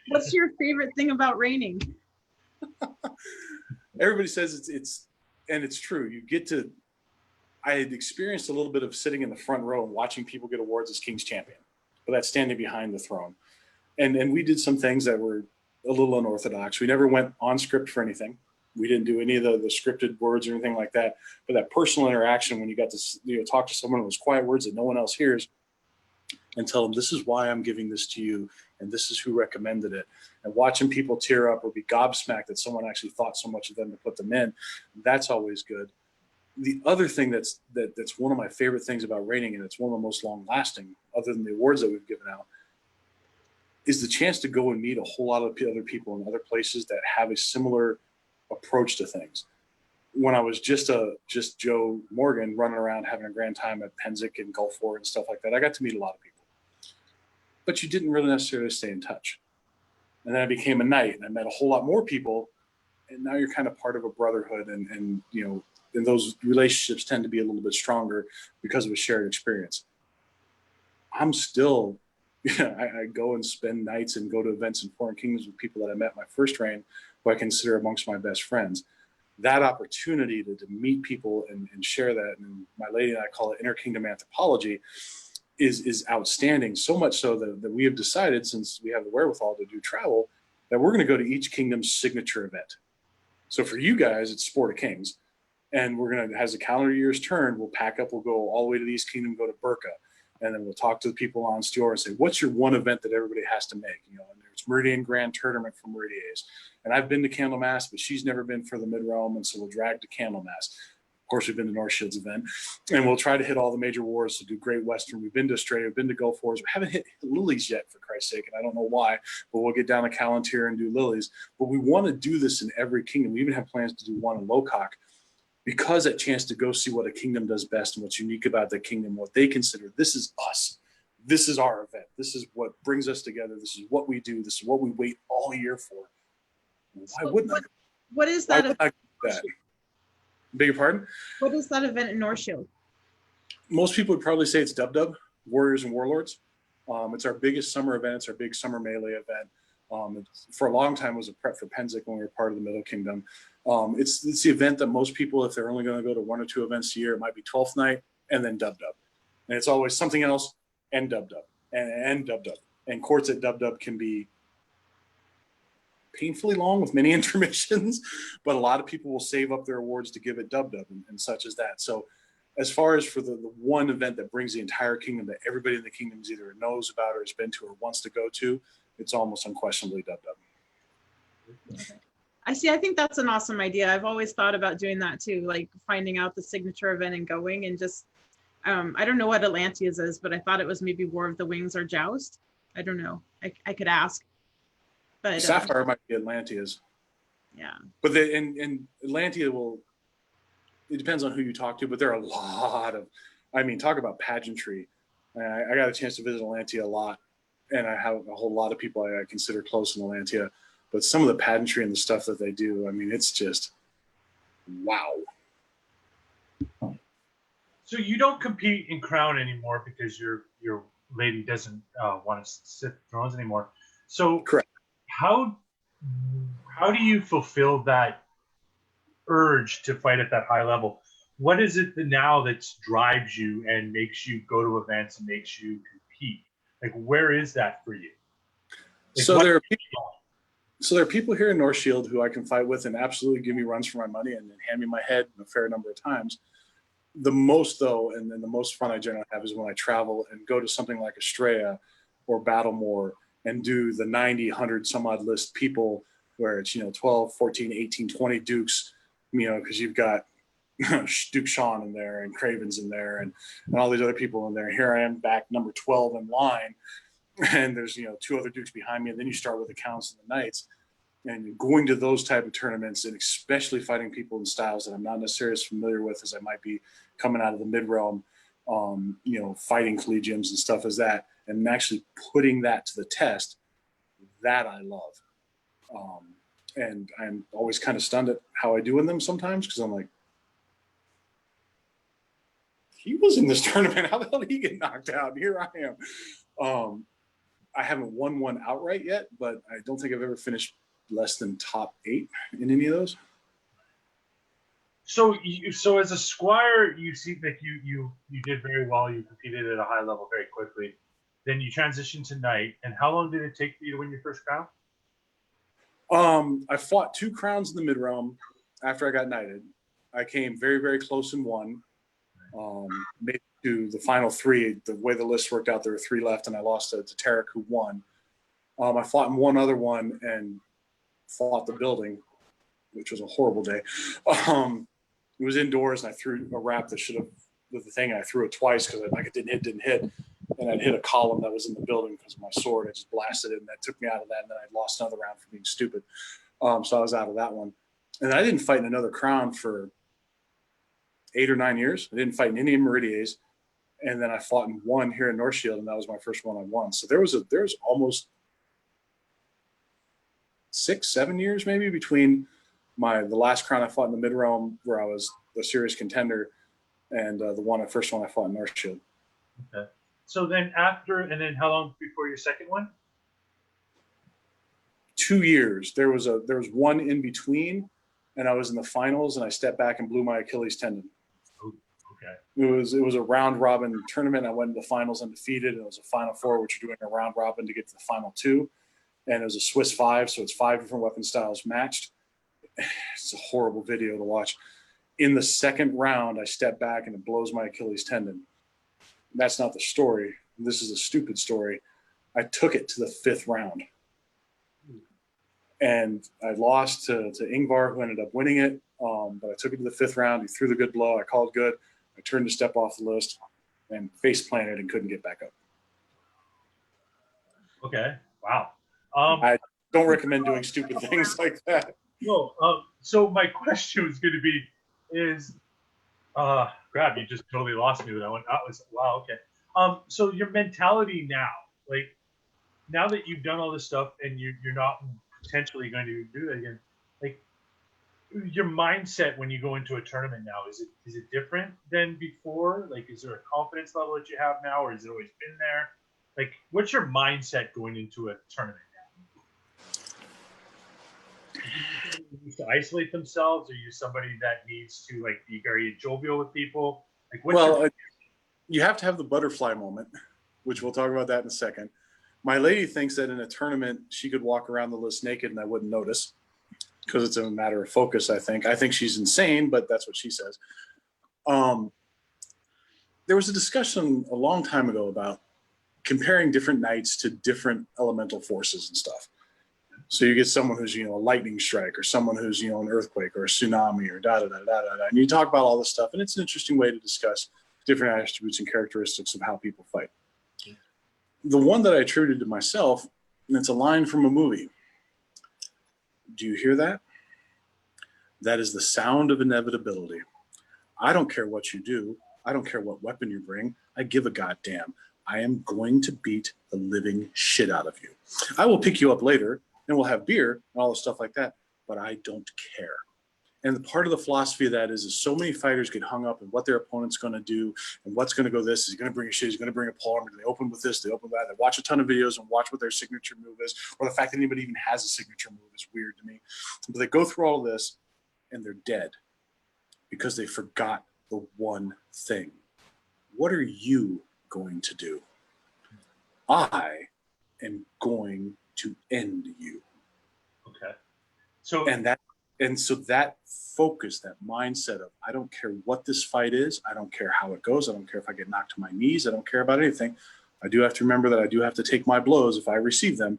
what's your favorite thing about reigning? Everybody says it's true. You get to, I had experienced a little bit of sitting in the front row and watching people get awards as King's Champion, but that's standing behind the throne. And we did some things that were a little unorthodox. We never went on script for anything. We didn't do any of the scripted words or anything like that. But that personal interaction, when you got to talk to someone with those quiet words that no one else hears, and tell them, this is why I'm giving this to you, and this is who recommended it. And watching people tear up or be gobsmacked that someone actually thought so much of them to put them in, that's always good. The other thing that's one of my favorite things about reigning, and it's one of the most long-lasting, other than the awards that we've given out, is the chance to go and meet a whole lot of other people in other places that have a similar approach to things. When I was just Joe Morgan running around having a grand time at Penzic and Gulf War and stuff like that, I got to meet a lot of people. But you didn't really necessarily stay in touch. And then I became a knight and I met a whole lot more people. And now you're kind of part of a brotherhood, and those relationships tend to be a little bit stronger because of a shared experience. I'm still, I go and spend nights and go to events in foreign kingdoms with people that I met my first reign, who I consider amongst my best friends. That opportunity to meet people and share that, and my lady and I call it inter-kingdom anthropology, is outstanding. So much so that we have decided, since we have the wherewithal to do travel, that we're going to go to each kingdom's signature event. So for you guys, it's Sport of Kings. And we're going to, as the calendar year's turn, we'll pack up, we'll go all the way to the East Kingdom, go to Burka. And then we'll talk to the people on Stior and say, what's your one event that everybody has to make? And there's Meridian Grand Tournament for Meridiers. And I've been to Candlemas, but she's never been for the Mid-Realm. And so we'll drag to Candlemas. Of course, we've been to Northshield's event. And we'll try to hit all the major wars to do Great Western. We've been to Australia, we've been to Gulf Wars. We haven't hit Lilies yet, for Christ's sake. And I don't know why, but we'll get down to Callantyr and do Lilies. But we want to do this in every kingdom. We even have plans to do one in Locock, because that chance to go see what a kingdom does best and what's unique about the kingdom, what they consider, this is us. This is our event. This is what brings us together. This is what we do. This is what we wait all year for. Why wouldn't I? What is that event? Beg your pardon? What is that event in Northshield? Most people would probably say it's Dub Dub, Warriors and Warlords. It's our biggest summer event. It's our big summer melee event. For a long time, it was a prep for Penzic when we were part of the Middle Kingdom. It's the event that most people, if they're only going to go to one or two events a year, it might be 12th night and then Dub Dub. And it's always something else and Dub Dub and Dub Dub. And courts at Dub Dub can be painfully long with many intermissions, but a lot of people will save up their awards to give it Dub Dub and such as that. So as far as for the one event that brings the entire kingdom that everybody in the kingdom either knows about or has been to or wants to go to, it's almost unquestionably Dub Dub. Okay. I see. I think that's an awesome idea. I've always thought about doing that too, like finding out the signature event and going and just, I don't know what Atlantea's is, but I thought it was maybe War of the Wings or Joust. I don't know. I could ask. But Sapphire might be Atlantea's. Yeah. But and Atlantea will, it depends on who you talk to, but there are a lot of, talk about pageantry. I got a chance to visit Atlantea a lot, and I have a whole lot of people I consider close in Atlantea. But some of the pageantry and the stuff that they do, it's just, wow. So you don't compete in Crown anymore because your lady doesn't want to sit thrones anymore. So correct. How do you fulfill that urge to fight at that high level? What is it now that drives you and makes you go to events and makes you compete? Like, where is that for you? Like, so there are people here in Northshield who I can fight with and absolutely give me runs for my money and hand me my head a fair number of times. The most, though, and then the most fun I generally have is when I travel and go to something like Estrella or Battlemore and do the 90, 100 some odd list people where it's, 12, 14, 18, 20 Dukes, because you've got Duke Sean in there and Craven's in there and all these other people in there. And here I am back number 12 in line. And there's, two other Dukes behind me. And then you start with the Counts and the Knights. And going to those type of tournaments and especially fighting people in styles that I'm not necessarily as familiar with as I might be coming out of the Mid-Realm, fighting collegiums and stuff as that, and actually putting that to the test, that I love. And I'm always kind of stunned at how I do in them sometimes, because I'm like, he was in this tournament. How the hell did he get knocked out? Here I am. I haven't won one outright yet, but I don't think I've ever finished less than top 8 in any of those. So as a squire, you see like you did very well. You competed at a high level very quickly. Then you transitioned to knight. And how long did it take for you to win your first crown? I fought 2 crowns in the mid realm after I got knighted. I came very, very close in one. Made it to the final 3. The way the list worked out, there were 3 left, and I lost to Tarek, who won. I fought in one other one and fought the building, which was a horrible day. It was indoors, and I threw a wrap that should have with the thing, and I threw it twice because it didn't hit, and I'd hit a column that was in the building because of my sword. I just blasted it, and that took me out of that, and then I lost another round for being stupid. So I was out of that one. And I didn't fight in another crown for 8 or 9 years. I didn't fight in any Meridians. And then I fought in one here in Northshield, and that was my first one I won. So there was almost 6, 7 years maybe between the last crown I fought in the mid realm, where I was the serious contender, and the first one I fought in Northshield. Okay. So then and then how long before your second one? 2 years. There was one in between, and I was in the finals, and I stepped back and blew my Achilles tendon. Oh, okay. It was a round robin tournament. I went into the finals undefeated, and it was a final 4, which you're doing a round robin to get to the final 2. And it was a Swiss 5, so it's 5 different weapon styles matched. It's a horrible video to watch. In the second round, I step back and it blows my Achilles tendon. That's not the story. This is a stupid story. I took it to the 5th round. And I lost to Ingvar, who ended up winning it. But I took it to the 5th round. He threw the good blow. I called good. I turned to step off the list and face planted and couldn't get back up. Okay. Wow. I don't recommend doing stupid things like that. No. So my question was going to be, crap, you just totally lost me with that one. That was, wow. Okay. So your mentality now, like now that you've done all this stuff and you're not potentially going to do that again, like your mindset when you go into a tournament now, is it different than before? Like, is there a confidence level that you have now, or has it always been there? Like, what's your mindset going into a tournament now? Needs to isolate themselves? Are you somebody that needs to like be very jovial with people? Like, you have to have the butterfly moment, which we'll talk about that in a second. My lady thinks that in a tournament she could walk around the list naked and I wouldn't notice, because it's a matter of focus. I think she's insane, but that's what she says. There was a discussion a long time ago about comparing different knights to different elemental forces and stuff. So you get someone who's, a lightning strike, or someone who's, an earthquake or a tsunami, or da-da-da-da-da-da. And you talk about all this stuff, and it's an interesting way to discuss different attributes and characteristics of how people fight. The one that I attributed to myself, and it's a line from a movie. Do you hear that? That is the sound of inevitability. I don't care what you do. I don't care what weapon you bring. I give a goddamn. I am going to beat the living shit out of you. I will pick you up later, and we'll have beer and all the stuff like that, but I don't care. And the part of the philosophy of that is so many fighters get hung up in what their opponent's going to do and what's going to go this. Is he going to bring a shit? He's going to bring a polearm. Do they open with this? They open with that. They watch a ton of videos and watch what their signature move is, or the fact that anybody even has a signature move is weird to me. But they go through all of this, and they're dead because they forgot the one thing. What are you going to do? I am going to end you. Okay. So that focus, that mindset of, I don't care what this fight is. I don't care how it goes. I don't care if I get knocked to my knees. I don't care about anything. I do have to remember that I do have to take my blows if I receive them,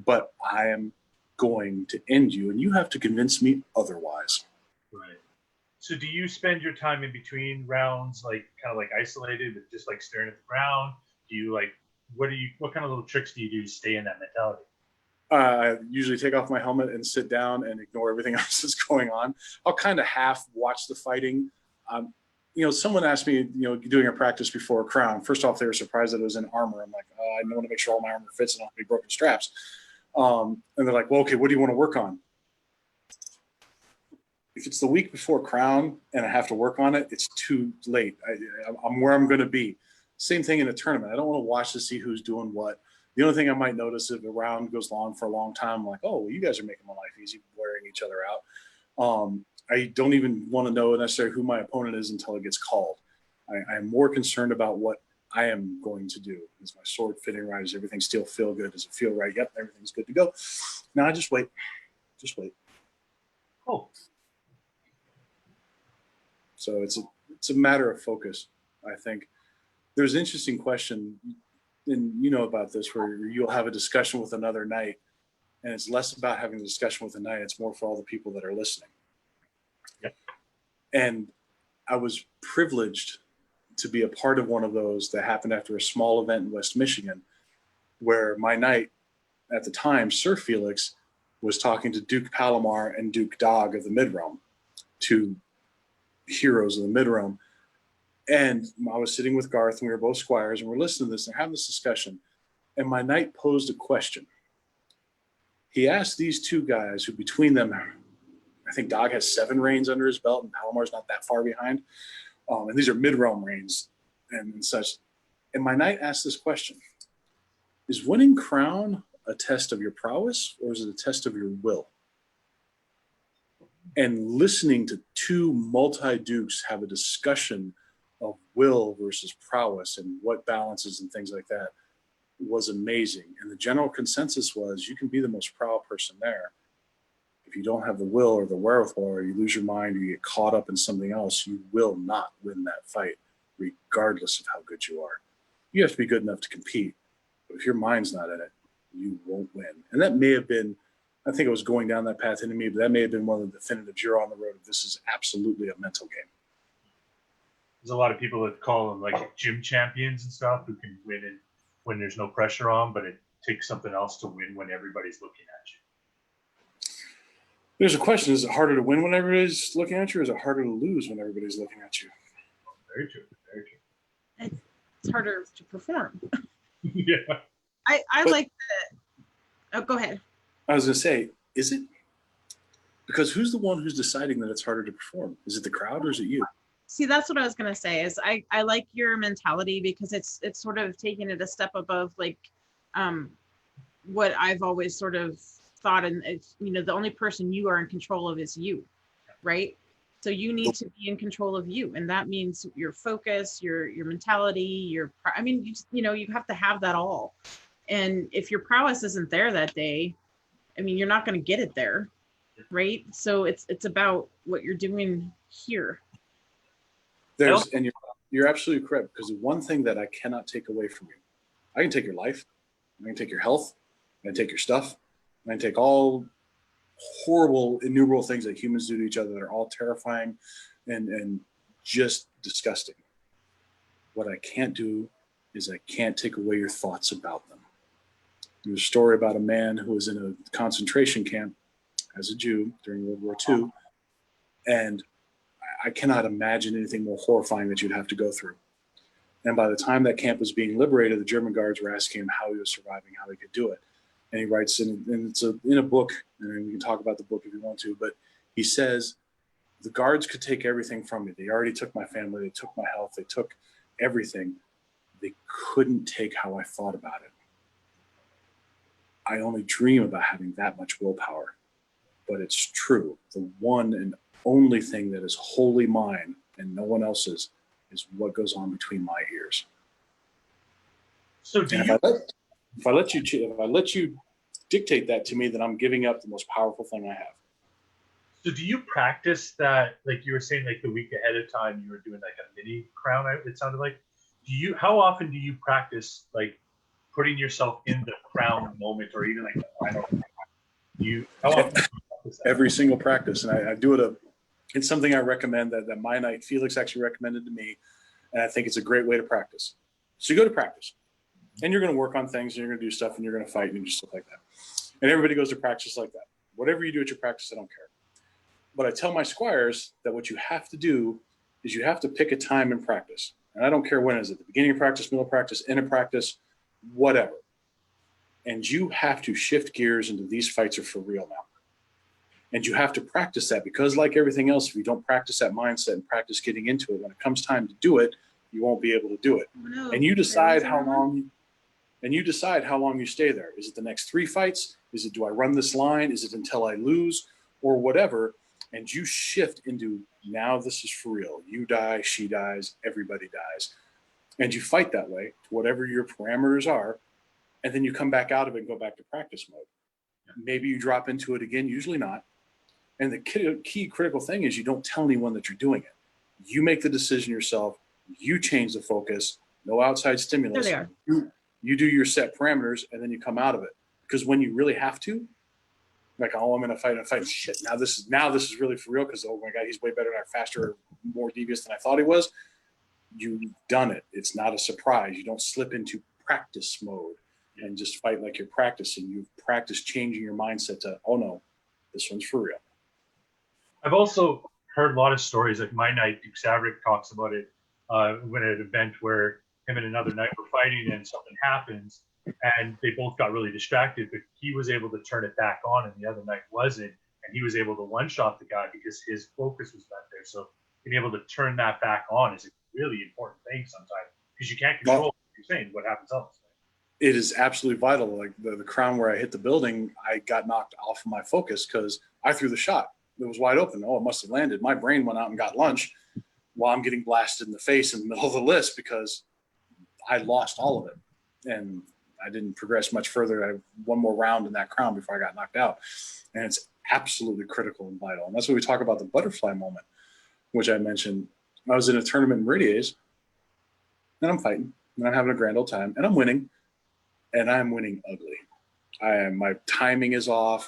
but I am going to end you, and you have to convince me otherwise. Right. So do you spend your time in between rounds like kind of like isolated, but just like staring at the ground? Do you like, what kind of little tricks do you do to stay in that mentality? I usually take off my helmet and sit down and ignore everything else that's going on. I'll kind of half watch the fighting. someone asked me, doing a practice before a crown. First off, they were surprised that it was in armor. I'm like, I want to make sure all my armor fits and not be broken straps. And they're like, well, okay, what do you want to work on? If it's the week before crown and I have to work on it, it's too late. I'm where I'm going to be. Same thing in a tournament. I don't want to watch to see who's doing what. The only thing I might notice if a round goes long for a long time, I'm like, oh, well, you guys are making my life easy, wearing each other out. I don't even want to know necessarily who my opponent is until it gets called. I'm more concerned about what I am going to do. Is my sword fitting right? Does everything still feel good? Does it feel right? Yep, everything's good to go. Now I just wait. Just wait. Oh. So it's a matter of focus, I think. There's an interesting question, and you know about this, where you'll have a discussion with another knight, and it's less about having a discussion with a knight, it's more for all the people that are listening. Yep. And I was privileged to be a part of one of those that happened after a small event in West Michigan, where my knight at the time, Sir Felix, was talking to Duke Palomar and Duke Dog of the Mid-Realm, two heroes of the Mid-Realm. And I was sitting with Garth, and we were both squires, and we're listening to this and having this discussion. And my knight posed a question. He asked these two guys, who between them, I think Dog has 7 reigns under his belt, and Palomar's not that far behind. And these are mid-realm reigns and such. And my knight asked this question: is winning crown a test of your prowess, or is it a test of your will? And listening to two multi-dukes have a discussion of will versus prowess and what balances and things like that was amazing. And the general consensus was, you can be the most proud person there. If you don't have the will or the wherewithal, or you lose your mind, or you get caught up in something else, you will not win that fight, regardless of how good you are. You have to be good enough to compete, but if your mind's not in it, you won't win. And that may have been, I think it was going down that path into me, but that may have been one of the definitives. You're on the road of this is absolutely a mental game. There's a lot of people that call them like gym champions and stuff who can win it when there's no pressure on, but it takes something else to win when everybody's looking at you. There's a question: is it harder to win when everybody's looking at you, or is it harder to lose when everybody's looking at you? Very true. Very true. It's harder to perform. Yeah. I like the. Oh, go ahead. I was going to say, is it? Because who's the one who's deciding that it's harder to perform? Is it the crowd, or is it you? See, that's what I was going to say. Is I like your mentality, because it's sort of taking it a step above, like, what I've always sort of thought. And it's, the only person you are in control of is you, right? So you need to be in control of you, and that means your focus, your mentality, you have to have that all. And if your prowess isn't there that day, you're not going to get it there, right? So it's about what you're doing here. And you're absolutely correct, because the one thing that I cannot take away from you, I can take your life, I can take your health, I can take your stuff, I can take all horrible, innumerable things that humans do to each other that are all terrifying and just disgusting. What I can't do is I can't take away your thoughts about them. There's a story about a man who was in a concentration camp as a Jew during World War II, and I cannot imagine anything more horrifying that you'd have to go through. And by the time that camp was being liberated, the German guards were asking him how he was surviving, how he could do it. And he writes in a book, and we can talk about the book if you want to, but he says, the guards could take everything from me. They already took my family, they took my health, they took everything. They couldn't take how I thought about it. I only dream about having that much willpower, but it's true. The one and only thing that is wholly mine and no one else's is what goes on between my ears. So if I let you dictate that to me, then I'm giving up the most powerful thing I have. So do you practice that, like you were saying, like the week ahead of time you were doing like a mini crown, it sounded like? How often do you practice like putting yourself in the crown moment, or even like the final? How often do you practice that? Every single practice, and I do it. It's something I recommend that my knight Felix actually recommended to me, and I think it's a great way to practice. So you go to practice, and you're going to work on things, and you're going to do stuff, and you're going to fight, and do stuff like that. And everybody goes to practice like that. Whatever you do at your practice, I don't care. But I tell my squires that what you have to do is you have to pick a time in practice. And I don't care when it is, at the beginning of practice, middle of practice, end of practice, whatever. And you have to shift gears into these fights are for real now. And you have to practice that, because like everything else, if you don't practice that mindset and practice getting into it, when it comes time to do it, you won't be able to do it. No, and you decide how long you stay there. Is it the next 3 fights? Is it, do I run this line? Is it until I lose or whatever? And you shift into, now this is for real. You die, she dies, everybody dies. And you fight that way to whatever your parameters are. And then you come back out of it and go back to practice mode. Maybe you drop into it again, usually not. And the key critical thing is you don't tell anyone that you're doing it. You make the decision yourself. You change the focus, no outside stimulus. There they are. You do your set parameters, and then you come out of it. Because when you really have to, like, oh, I'm going to fight. Shit, now this is really for real, because, oh my God, he's way better, faster, more devious than I thought he was. You've done it. It's not a surprise. You don't slip into practice mode and just fight like you're practicing. You've practiced changing your mindset to, oh no, this one's for real. I've also heard a lot of stories, like my knight, Duke Saverick, talks about it when at an event where him and another knight were fighting and something happens and they both got really distracted, but he was able to turn it back on and the other knight wasn't, and he was able to one-shot the guy because his focus was not there. So being able to turn that back on is a really important thing sometimes, because you can't control, you're saying, what happens else. It is absolutely vital. Like the crown where I hit the building, I got knocked off of my focus because I threw the shot. It was wide open. Oh, it must have landed. My brain went out and got lunch while I'm getting blasted in the face in the middle of the list, because I lost all of it. And I didn't progress much further. I had one more round in that crown before I got knocked out. And it's absolutely critical and vital. And that's what we talk about, the butterfly moment, which I mentioned. I was in a tournament in Meridies, and I'm fighting, and I'm having a grand old time, and I'm winning, and I'm winning ugly. My timing is off.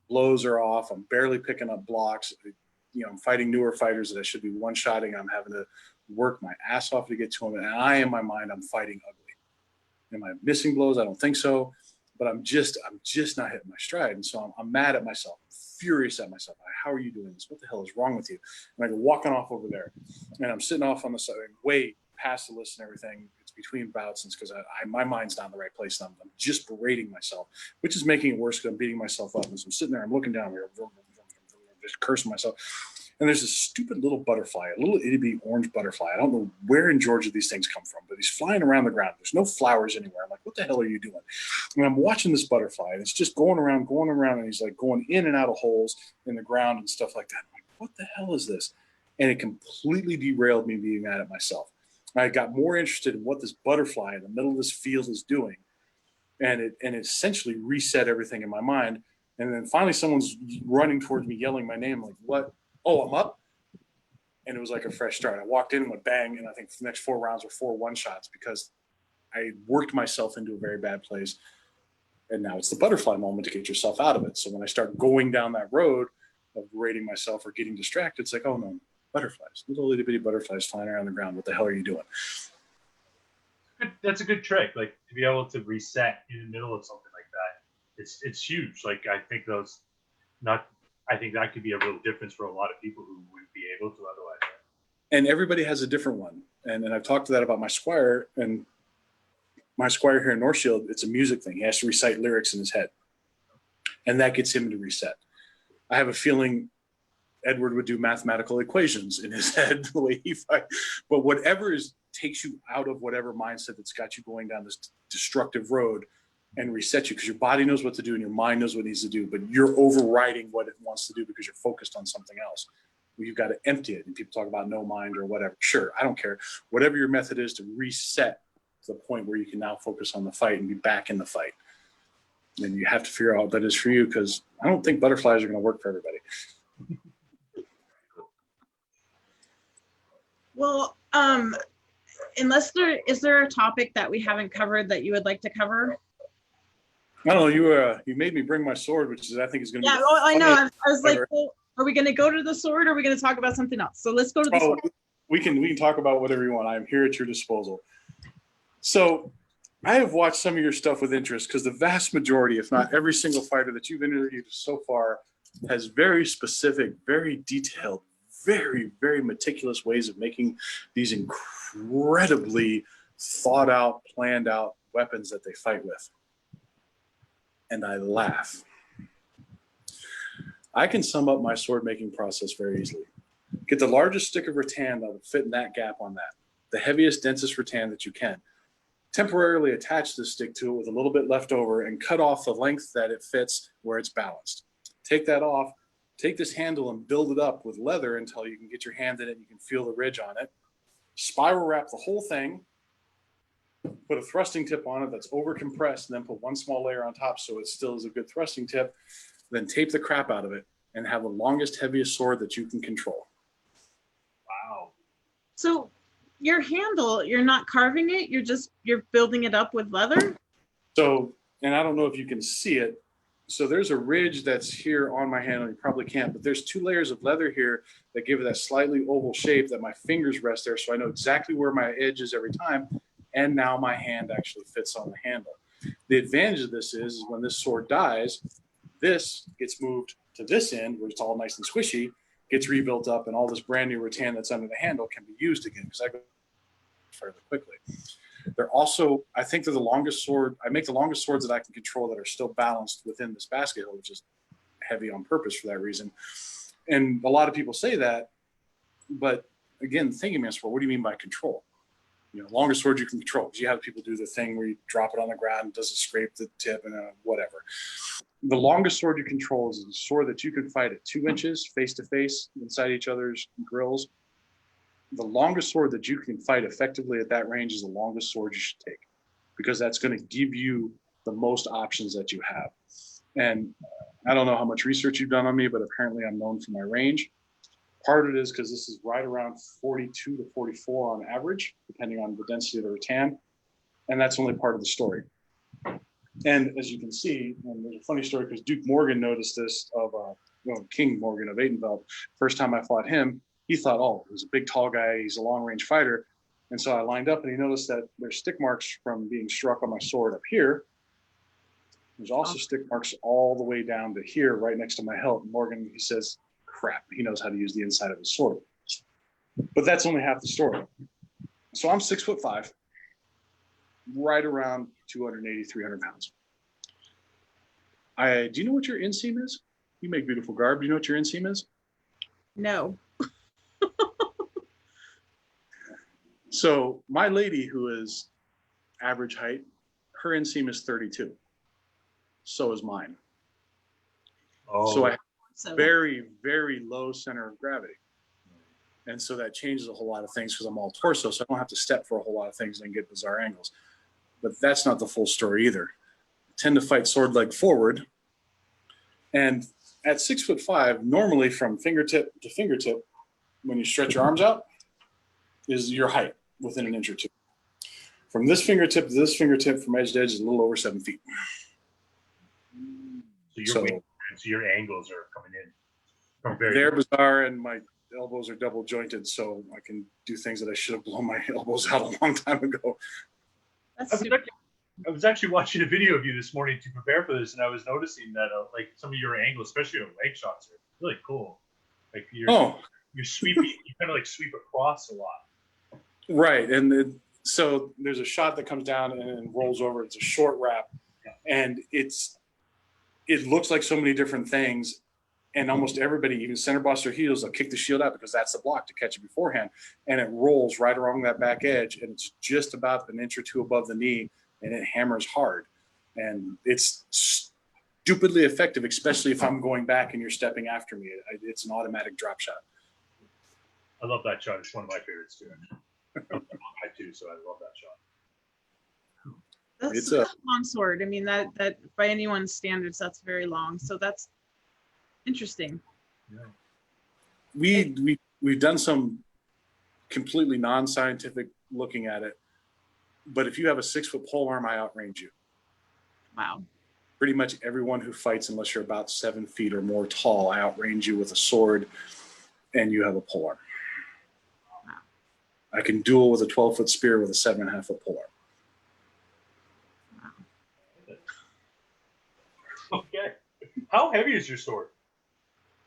Blows are off. I'm barely picking up blocks. I'm fighting newer fighters that I should be one-shotting. I'm having to work my ass off to get to them. And in my mind, I'm fighting ugly. Am I missing blows? I don't think so. But I'm just not hitting my stride. And so I'm mad at myself. I'm furious at myself. How are you doing this? What the hell is wrong with you? And I go walking off over there. And I'm sitting off on the side, way past the list and everything. It's between bouts, and it's because my mind's not in the right place. And I'm just berating myself, which is making it worse because I'm beating myself up. And so I'm sitting there, I'm looking down here, just cursing myself. And there's this stupid little butterfly, a little itty-bitty orange butterfly. I don't know where in Georgia these things come from, but he's flying around the ground. There's no flowers anywhere. I'm like, what the hell are you doing? And I'm watching this butterfly, and it's just going around, and he's like going in and out of holes in the ground and stuff like that. I'm like, what the hell is this? And it completely derailed me being mad at myself. I got more interested in what this butterfly in the middle of this field is doing, and it essentially reset everything in my mind. And then finally someone's running towards me, yelling my name. I'm like, what? Oh, I'm up. And it was like a fresh start. I walked in and went bang, and I think the next 4 rounds were 4 one-shots because I worked myself into a very bad place. And now it's the butterfly moment to get yourself out of it. So when I start going down that road of rating myself or getting distracted, it's like, oh no, butterflies, little itty bitty butterflies flying around the ground. What the hell are you doing? That's a good trick. Like, to be able to reset in the middle of something like that, it's huge. Like, I think that could be a real difference for a lot of people who wouldn't be able to otherwise. And everybody has a different one. And I've talked to that about my squire, and my squire here in Northshield, it's a music thing. He has to recite lyrics in his head, and that gets him to reset. I have a feeling Edward would do mathematical equations in his head the way he fights. But whatever takes you out of whatever mindset that's got you going down this destructive road and reset you, because your body knows what to do and your mind knows what it needs to do, but you're overriding what it wants to do because you're focused on something else. Well, you've got to empty it. And people talk about no mind or whatever. Sure, I don't care. Whatever your method is to reset to the point where you can now focus on the fight and be back in the fight. And you have to figure out what that is for you, because I don't think butterflies are going to work for everybody. Well, is there a topic that we haven't covered that you would like to cover? I don't know. You made me bring my sword, which is, I think is going to be. Yeah, well, I know. I was like, well, are we going to go to the sword, or are we going to talk about something else? So let's go to the sword. We can talk about whatever you want. I'm here at your disposal. So I have watched some of your stuff with interest, because the vast majority, if not every single fighter that you've interviewed so far, has very specific, very detailed, very, very meticulous ways of making these incredibly thought out, planned out weapons that they fight with. And I laugh. I can sum up my sword making process very easily. Get the largest stick of rattan that would fit in that gap on that, the heaviest, densest rattan that you can. Temporarily attach the stick to it with a little bit left over and cut off the length that it fits where it's balanced. Take that off, take this handle and build it up with leather until you can get your hand in it and you can feel the ridge on it. Spiral wrap the whole thing, put a thrusting tip on it that's over compressed, and then put one small layer on top so it still is a good thrusting tip. Then tape the crap out of it and have the longest, heaviest sword that you can control. Wow. So your handle, you're not carving it, you're building it up with leather? So, and I don't know if you can see it. So there's a ridge that's here on my handle. You probably can't, but there's 2 layers of leather here that give it that slightly oval shape that my fingers rest there. So I know exactly where my edge is every time. And now my hand actually fits on the handle. The advantage of this is when this sword dies, this gets moved to this end where it's all nice and squishy, gets rebuilt up, and all this brand new rattan that's under the handle can be used again because I go fairly quickly. They're also, I think they're the longest sword. I make the longest swords that I can control that are still balanced within this basket, which is heavy on purpose for that reason. And a lot of people say that, but again, thinking man sword, what do you mean by control? You know, longest sword you can control, because you have people do the thing where you drop it on the ground and doesn't scrape the tip and whatever. The longest sword you control is a sword that you can fight at 2 inches face to face inside each other's grills. The longest sword that you can fight effectively at that range is the longest sword you should take, because that's going to give you the most options that you have. And I don't know how much research you've done on me, but apparently I'm known for my range. Part of it is because this is right around 42 to 44 on average, depending on the density of the rattan. And that's only part of the story. And as you can see, and there's a funny story because Duke Morgan noticed this of King Morgan of Adenveld. First time I fought him, he thought, oh, he's a big, tall guy. He's a long range fighter. And so I lined up and he noticed that there's stick marks from being struck on my sword up here. There's also stick marks all the way down to here, right next to my hilt. Morgan, he says, crap, he knows how to use the inside of his sword. But that's only half the story. So I'm 6'5", right around 280, 300 pounds. Do you know what your inseam is? You make beautiful garb. Do you know what your inseam is? No. So my lady, who is average height, her inseam is 32. So is mine. Oh. So I have very, very low center of gravity. And so that changes a whole lot of things because I'm all torso, so I don't have to step for a whole lot of things and get bizarre angles. But that's not the full story either. I tend to fight sword leg forward. And at 6'5", normally from fingertip to fingertip, when you stretch your arms out, is your height within an inch or 2. From this fingertip to this fingertip, from edge to edge, is a little over 7 feet. So your angles are coming in from very. They're bizarre, and my elbows are double jointed, so I can do things that I should have blown my elbows out a long time ago. I was actually watching a video of you this morning to prepare for this, and I was noticing that like some of your angles, especially your leg shots, are really cool. Like you're sweeping, you kind of like sweep across a lot. Right, and so there's a shot that comes down and rolls over. It's a short wrap, and it looks like so many different things. And almost everybody, even center boss or heels, will kick the shield out because that's the block to catch it beforehand. And it rolls right along that back edge, and it's just about an inch or 2 above the knee, and it hammers hard. And it's stupidly effective, especially if I'm going back and you're stepping after me. It's an automatic drop shot. I love that shot. It's one of my favorites too. I do, so I love that shot. That's a long sword. I mean, that by anyone's standards, that's very long. So that's interesting. Yeah. We've done some completely non-scientific looking at it, but if you have a 6-foot polearm, I outrange you. Wow. Pretty much everyone who fights, unless you're about 7 feet or more tall, I outrange you with a sword, and you have a polearm. Wow. I can duel with a 12-foot spear with a 7.5-foot polearm. Wow. Okay. How heavy is your sword?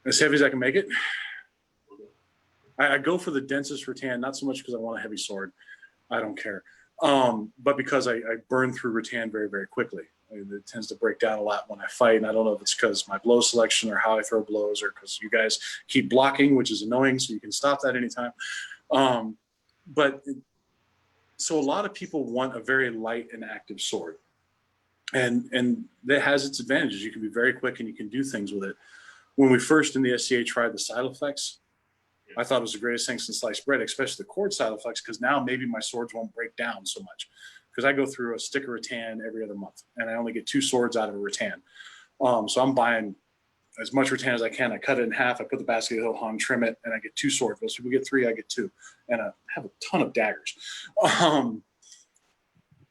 As heavy as I can make it. I go for the densest rattan, not so much because I want a heavy sword. I don't care. But because I burn through rattan very, very quickly. It tends to break down a lot when I fight, and I don't know if it's because my blow selection or how I throw blows, or because you guys keep blocking, which is annoying, so you can stop that anytime. So a lot of people want a very light and active sword, and that has its advantages. You can be very quick and you can do things with it. When we first in the SCA tried the Sideflex, I thought it was the greatest thing since sliced bread, especially the cord Sideflex, because now maybe my swords won't break down so much. Because I go through a stick of rattan every other month, and I only get 2 swords out of a rattan. So I'm buying as much rattan as I can. I cut it in half, I put the basket hilt on, trim it, and I get 2 swords. Most people get 3, I get 2. And I have a ton of daggers.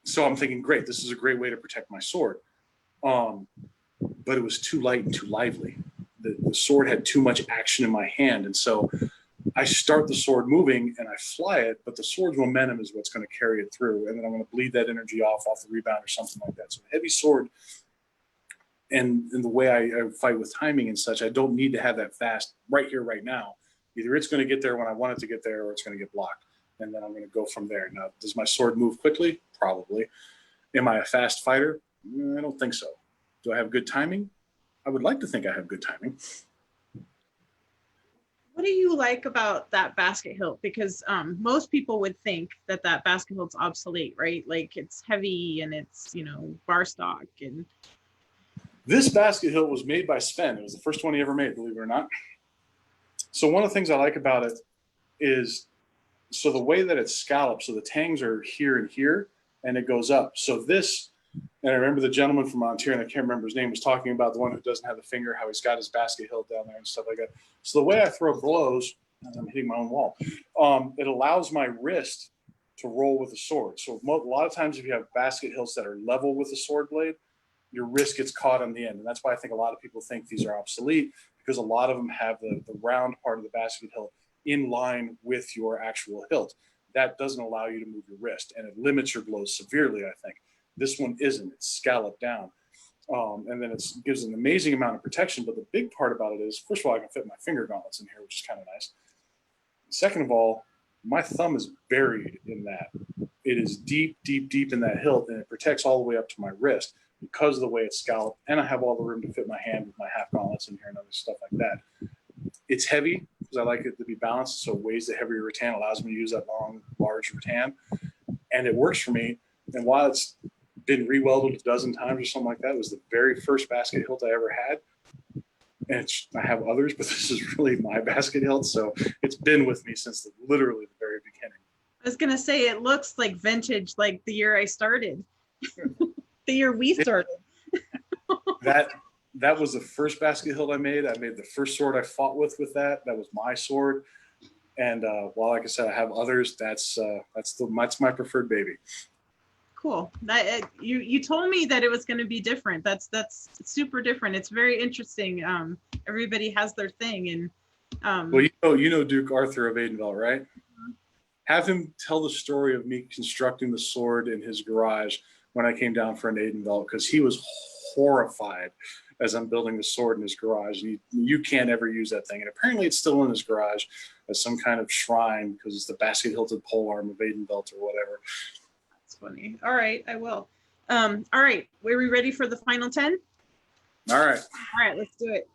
So I'm thinking, great, this is a great way to protect my sword. But it was too light and too lively. The sword had too much action in my hand, and so I start the sword moving and I fly it, but the sword's momentum is what's going to carry it through, and then I'm going to bleed that energy off the rebound or something like that. So a heavy sword, and in the way I fight with timing and such, I don't need to have that fast right here, right now. Either it's going to get there when I want it to get there, or it's going to get blocked, and then I'm going to go from there. Now, does my sword move quickly? Probably. Am I a fast fighter? I don't think so. Do I have good timing? I would like to think I have good timing. What do you like about that basket hilt? Because most people would think that basket hilt's obsolete, right? Like it's heavy and it's, bar stock. And this basket hilt was made by Sven. It was the first one he ever made, believe it or not. So one of the things I like about it is, so the way that it's scalloped, so the tangs are here and here, and it goes up. So this, and I remember the gentleman from Ontario, and I can't remember his name, was talking about the one who doesn't have the finger, how he's got his basket hilt down there and stuff like that. So the way I throw blows, I'm hitting my own wall, it allows my wrist to roll with the sword. So a lot of times if you have basket hilts that are level with the sword blade, your wrist gets caught on the end. And that's why I think a lot of people think these are obsolete, because a lot of them have the round part of the basket hilt in line with your actual hilt. That doesn't allow you to move your wrist, and it limits your blows severely, I think. This one isn't. It's scalloped down. And then it gives an amazing amount of protection. But the big part about it is, first of all, I can fit my finger gauntlets in here, which is kind of nice. Second of all, my thumb is buried in that. It is deep, deep, deep in that hilt, and it protects all the way up to my wrist because of the way it's scalloped. And I have all the room to fit my hand with my half gauntlets in here and other stuff like that. It's heavy because I like it to be balanced. So it weighs the heavier rattan, allows me to use that long, large rattan. And it works for me. And while it's been re-welded a dozen times or something like that, it was the very first basket hilt I ever had. And I have others, but this is really my basket hilt. So it's been with me since literally the very beginning. I was going to say, it looks like vintage, like the year I started, the year we started. That was the first basket hilt I made. I made the first sword I fought with that. That was my sword. And while, like I said, I have others, that's my preferred baby. Cool. You told me that it was going to be different. That's super different. It's very interesting. Everybody has their thing, and well, you know Duke Arthur of Aidenvelt, right? Mm-hmm. Have him tell the story of me constructing the sword in his garage when I came down for an Aidenvelt, because he was horrified as I'm building the sword in his garage. You can't ever use that thing, and apparently it's still in his garage as some kind of shrine because it's the basket hilted polearm of Aidenvelt or whatever. Funny. All right, I will. All right, were we ready for the final 10? All right, let's do it.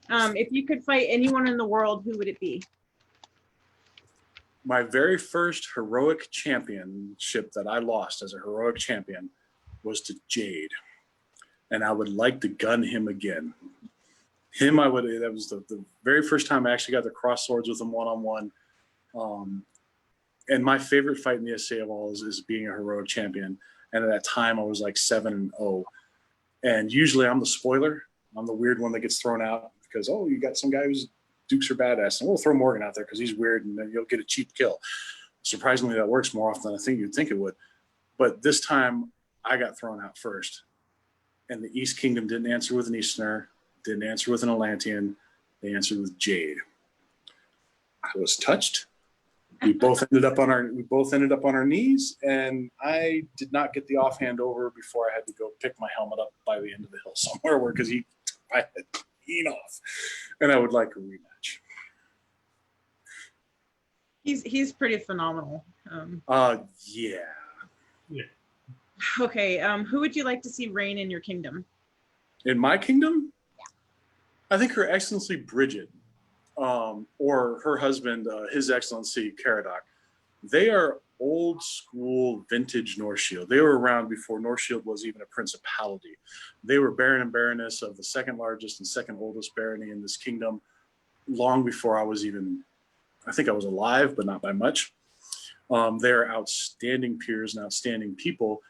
If you could fight anyone in the world, who would it be? My very first heroic championship that I lost as a heroic champion was to Jade, and I would like to gun him again. That was the very first time I actually got to cross swords with him one-on-one. And my favorite fight in the SCA of all is being a heroic champion. And at that time, I was like 7-0. And usually I'm the spoiler. I'm the weird one that gets thrown out because, oh, you got some guy who's Dukes are badass. And we'll throw Morgan out there because he's weird and then you'll get a cheap kill. Surprisingly, that works more often than I think you'd think it would. But this time, I got thrown out first. And the East Kingdom didn't answer with an Easterner, didn't answer with an Atlantean. They answered with Jade. I was touched. We both ended up on our knees, and I did not get the offhand over before I had to go pick my helmet up by the end of the hill somewhere because I had clean off, and I would like a rematch. He's pretty phenomenal. Yeah. Yeah. Okay, who would you like to see reign in your kingdom? In my kingdom, I think Her Excellency Bridget, or her husband, His Excellency Caradoc. They are old school vintage Northshield. They were around before Northshield was even a principality. They were Baron and Baroness of the second largest and second oldest barony in this kingdom, long before I was even, I think I was alive, but not by much. They're outstanding peers and outstanding people.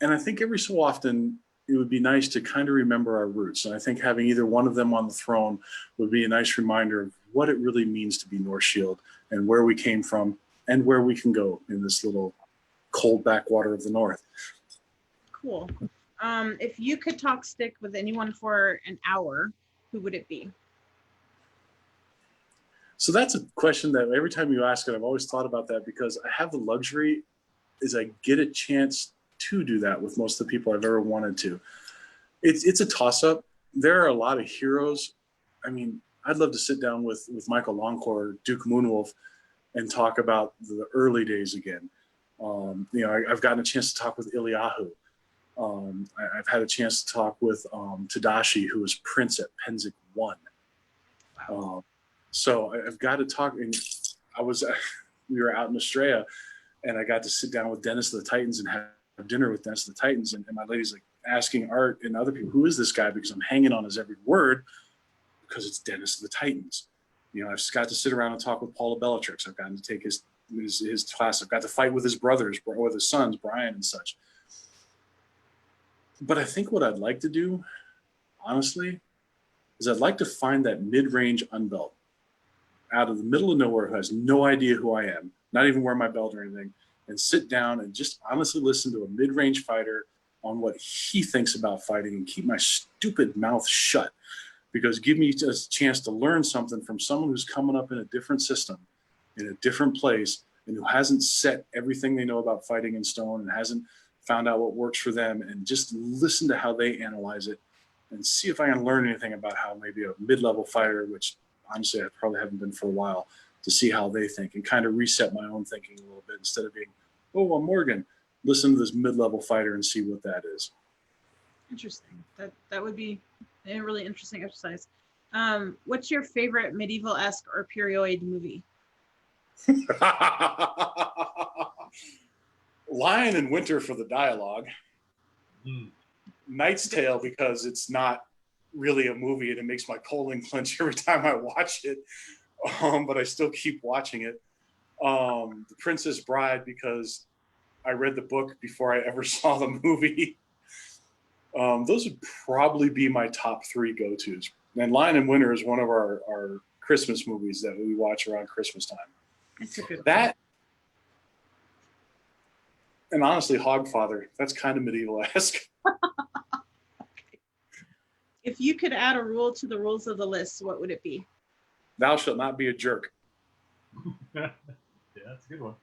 And I think every so often it would be nice to kind of remember our roots. And I think having either one of them on the throne would be a nice reminder of what it really means to be Northshield and where we came from and where we can go in this little cold backwater of the North. Cool. If you could talk stick with anyone for an hour, who would it be? So that's a question that every time you ask it, I've always thought about that, because I have the luxury is I get a chance to do that with most of the people I've ever wanted to. It's a toss-up. There are a lot of heroes. I mean, I'd love to sit down with Michael Longcore, Duke Moonwolf, and talk about the early days again. I've gotten a chance to talk with Iliahu. I've had a chance to talk with Tadashi, who was Prince at Penzik 1. So I've got to talk. And we were out in Australia, and I got to sit down with Dennis of the Titans and have dinner with Dennis of the Titans. And my lady's like asking Art and other people, who is this guy? Because I'm hanging on his every word, because it's Dennis of the Titans. I've just got to sit around and talk with Paula Bellatrix. I've gotten to take his class. I've got to fight with his brothers, with his sons, Brian and such. But I think what I'd like to do, honestly, is I'd like to find that mid-range unbelt out of the middle of nowhere who has no idea who I am, not even wear my belt or anything, and sit down and just honestly listen to a mid-range fighter on what he thinks about fighting and keep my stupid mouth shut. Because give me a chance to learn something from someone who's coming up in a different system, in a different place, and who hasn't set everything they know about fighting in stone and hasn't found out what works for them, and just listen to how they analyze it and see if I can learn anything about how maybe a mid-level fighter, which honestly I probably haven't been for a while, to see how they think and kind of reset my own thinking a little bit instead of being, oh, well, Morgan, listen to this mid-level fighter and see what that is. Interesting. That would be a really interesting exercise. What's your favorite medieval-esque or period movie? Lion in Winter for the dialogue. Knight's Tale because it's not really a movie and it makes my colon clench every time I watch it, but I still keep watching it. The Princess Bride because I read the book before I ever saw the movie. Those would probably be my top three go-tos. And Lion in Winter is one of our Christmas movies that we watch around Christmas time. That, and honestly, Hogfather, that's kind of medieval-esque. If you could add a rule to the rules of the list, what would it be? Thou shalt not be a jerk. Yeah, that's a good one.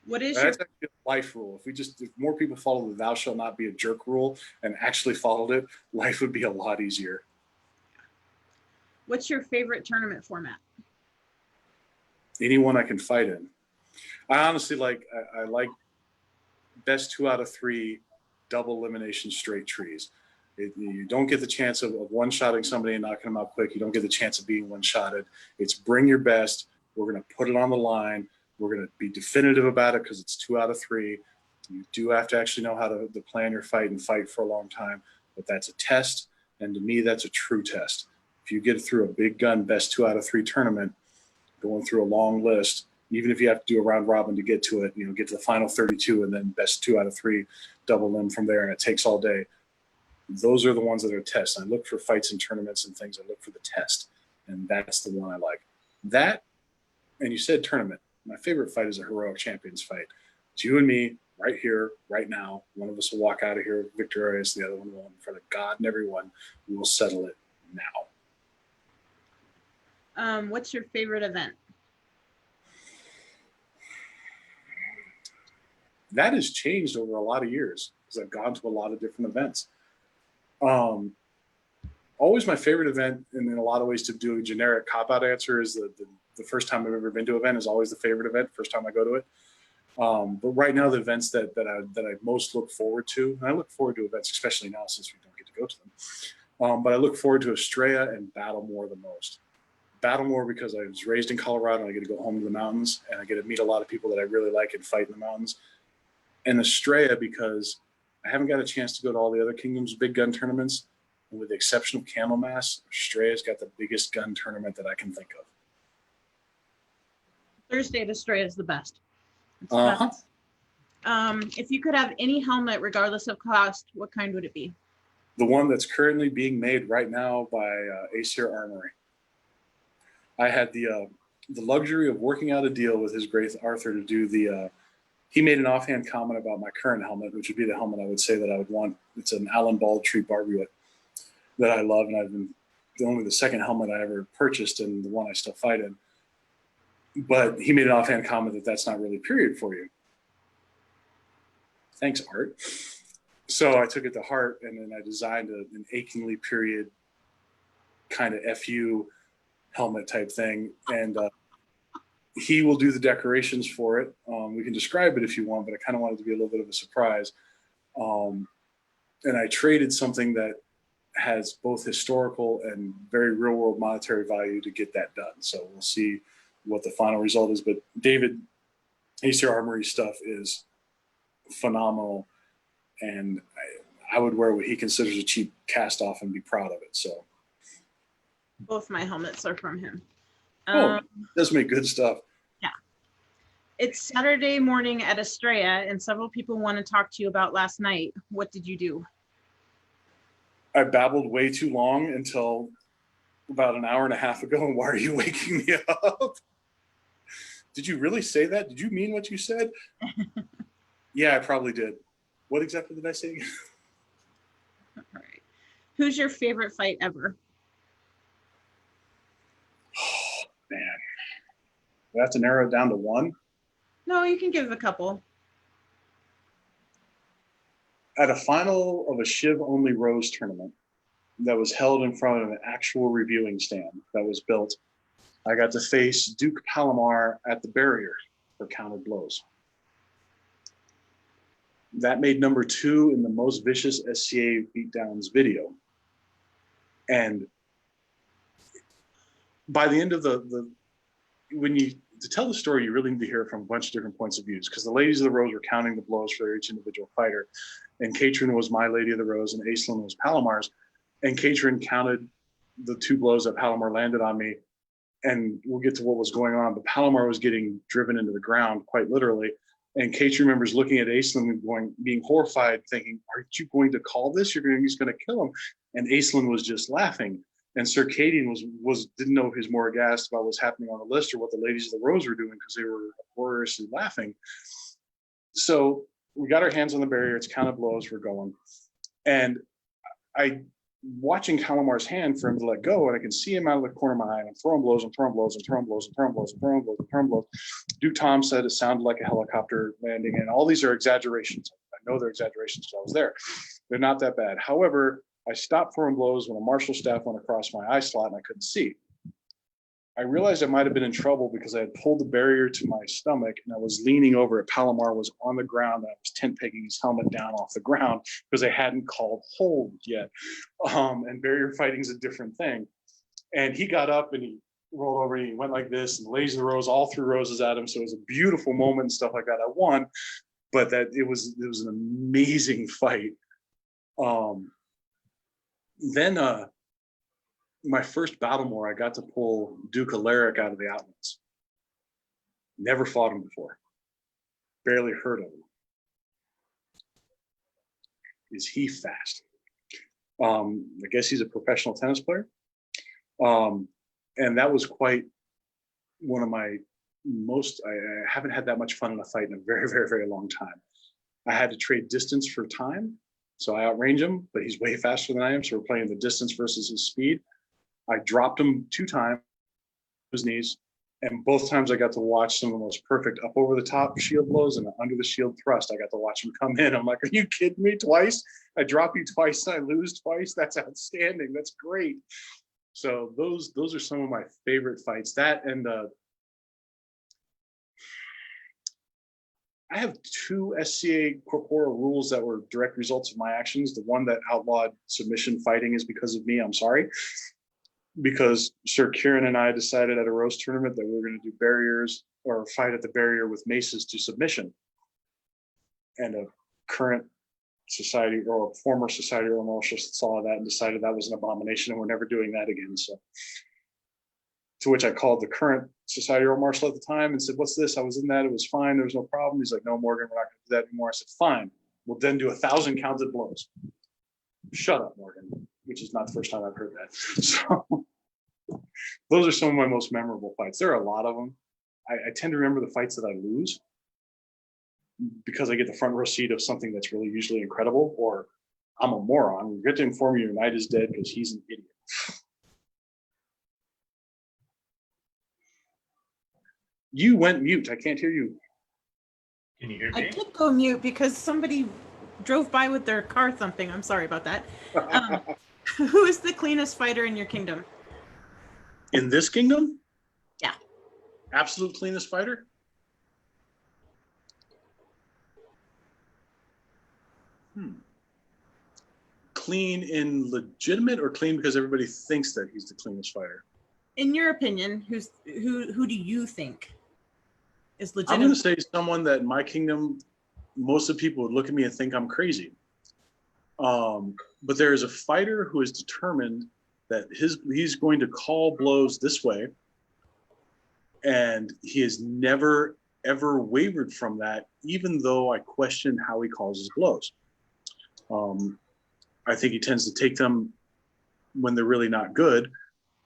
That's actually a life rule. If more people follow the thou shalt not be a jerk rule and actually followed it, life would be a lot easier. What's your favorite tournament format? Anyone I can fight in. I honestly I like best 2 out of 3 double elimination straight trees. You don't get the chance of one-shotting somebody and knocking them out quick. You don't get the chance of being one-shotted. It's bring your best. We're going to put it on the line. We're going to be definitive about it because it's 2 out of 3. You do have to actually know how to plan your fight and fight for a long time, but that's a test. And to me, that's a true test. If you get through a big gun best 2 out of 3 tournament, going through a long list, even if you have to do a round robin to get to it, get to the final 32 and then best 2 out of 3 double limb from there, and it takes all day. Those are the ones that are tests. I look for fights in tournaments and things. I look for the test, and that's the one I like. That, and you said tournament. My favorite fight is a heroic champions fight. It's you and me right here, right now. One of us will walk out of here victorious. The other one will, in front of God and everyone. We will settle it now. What's your favorite event? That has changed over a lot of years because I've gone to a lot of different events. always my favorite event, and in a lot of ways to do a generic cop-out answer is the first time I've ever been to an event is always the favorite event, first time I go to it. But right now, the events that I most look forward to, and I look forward to events, especially now since we don't get to go to them, but I look forward to Estrella and Battlemore the most. Battlemore because I was raised in Colorado and I get to go home to the mountains and I get to meet a lot of people that I really like and fight in the mountains. And Estrella because I haven't got a chance to go to all the other kingdoms' big gun tournaments. And with the exception of Candlemas, Estrella's got the biggest gun tournament that I can think of. Thursday at Estrella is the best. It's the Uh-huh. best. If you could have any helmet, regardless of cost, what kind would it be? The one that's currently being made right now by Aesir Armory. I had the luxury of working out a deal with his Grace Arthur to do the. He made an offhand comment about my current helmet, which would be the helmet I would say that I would want. It's an Allen Baldtree Barbuet that I love, and I've been only the second helmet I ever purchased, and the one I still fight in. But he made an offhand comment that that's not really period for you. Thanks, Art. So I took it to heart, and then I designed an achingly period kind of FU helmet type thing, and he will do the decorations for it. We can describe it if you want, but I kind of wanted it to be a little bit of a surprise. And I traded something that has both historical and very real world monetary value to get that done. So we'll see what the final result is. But David, Aesir Armory stuff is phenomenal, and I would wear what he considers a cheap cast off and be proud of it. So Both my helmets are from him. Does make good stuff. Yeah. It's Saturday morning at Estrella, and several people want to talk to you about last night. What did you do? I babbled way too long until about an hour and a half ago. And why are you waking me up? Did you really say that? Did you mean what you said? Yeah, I probably did. What exactly did I say again? All right. Who's your favorite fight ever? Oh, man. We have to narrow it down to one. No, you can give a couple. At a final of a Shiv-only Rose tournament that was held in front of an actual reviewing stand that was built, I got to face Duke Palomar at the barrier for counted blows. That made number 2 in the most vicious SCA beatdowns video. And by the end of to tell the story, you really need to hear it from a bunch of different points of views, because the ladies of the Rose were counting the blows for each individual fighter. And Katrin was my Lady of the Rose and Aislinn was Palomar's. And Katrin counted the 2 blows that Palomar landed on me. And we'll get to what was going on, but Palomar was getting driven into the ground, quite literally. And Katrin remembers looking at Aislinn and being horrified, thinking, "Aren't you going to call this? He's going to kill him." And Aislinn was just laughing. And Circadian didn't know if he was more aghast about what's happening on the list or what the ladies of the Rose were doing, because they were uproariously laughing. So we got our hands on the barrier. It's counted blows. We're going. And watching Palomar's hand for him to let go, and I can see him out of the corner of my eye, and I'm throwing blows and throwing blows and throwing blows and throwing blows and throwing blows and throwing blows. Duke Tom said it sounded like a helicopter landing, and all these are exaggerations. I know they're exaggerations because I was there. They're not that bad. However, I stopped throwing blows when a marshal staff went across my eye slot and I couldn't see. I realized I might have been in trouble because I had pulled the barrier to my stomach and I was leaning over it. Palomar was on the ground and I was tent pegging his helmet down off the ground because I hadn't called hold yet. And barrier fighting is a different thing. And he got up and he rolled over and he went like this and lays the rose, all threw roses at him. So it was a beautiful moment and stuff like that. I won, but it was an amazing fight. Then my first Battlemore, I got to pull Duke Alaric out of the outlets. Never fought him before. Barely heard of him. Is he fast? I guess he's a professional tennis player. And that was quite one of my I haven't had that much fun in a fight in a very, very, very long time. I had to trade distance for time. So I outrange him, but he's way faster than I am. So we're playing the distance versus his speed. I dropped him 2 times, his knees, And both times I got to watch some of the most perfect up over the top shield blows and under the shield thrust. I got to watch them come in. I'm like, are you kidding me? Twice? I drop you twice and I lose twice? That's outstanding. That's great. So those are some of my favorite fights. That and I have two SCA corporeal rules that were direct results of my actions. The one that outlawed submission fighting is because of me. I'm sorry. Because Sir Kieran and I decided at a roast tournament that we were going to do barriers or fight at the barrier with maces to submission. And a current society or a former society or marshal saw that and decided that was an abomination and we're never doing that again. So to which I called the current society or marshal at the time and said, what's this? I was in that. It was fine. There was no problem. He's like, no, Morgan, we're not going to do that anymore. I said, fine. We'll then do 1,000 counted blows. Shut up, Morgan, which is not the first time I've heard that. So those are some of my most memorable fights. There are a lot of them. I tend to remember the fights that I lose because I get the front row seat of something that's really usually incredible, or I'm a moron. We get to inform you your knight is dead because he's an idiot. You went mute. I can't hear you. Can you hear I me? did go mute because somebody drove by with their car thumping. I'm sorry about that. Who is the cleanest fighter in your kingdom? In this kingdom? Yeah. Absolute cleanest fighter? Clean in legitimate or clean because everybody thinks that he's the cleanest fighter? In your opinion, who do you think is I'm legitimate? going to say someone that in my kingdom, most of the people would look at me and think I'm crazy. But there is a fighter who is determined that he's going to call blows this way. And he has never, ever wavered from that, even though I question how he calls his blows. I think he tends to take them when they're really not good.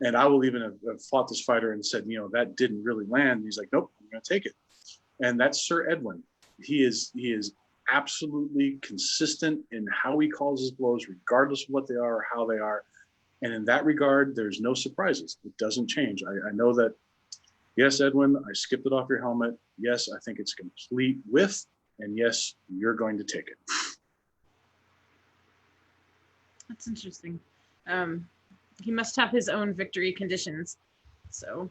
And I will even have fought this fighter and said, that didn't really land. He's like, nope, I'm going to take it. And that's Sir Edwin. He is absolutely consistent in how he calls his blows, regardless of what they are or how they are. And in that regard, there's no surprises. It doesn't change. I know that, yes, Edwin, I skipped it off your helmet. Yes, I think it's a complete whiff. And yes, you're going to take it. That's interesting. He must have his own victory conditions. So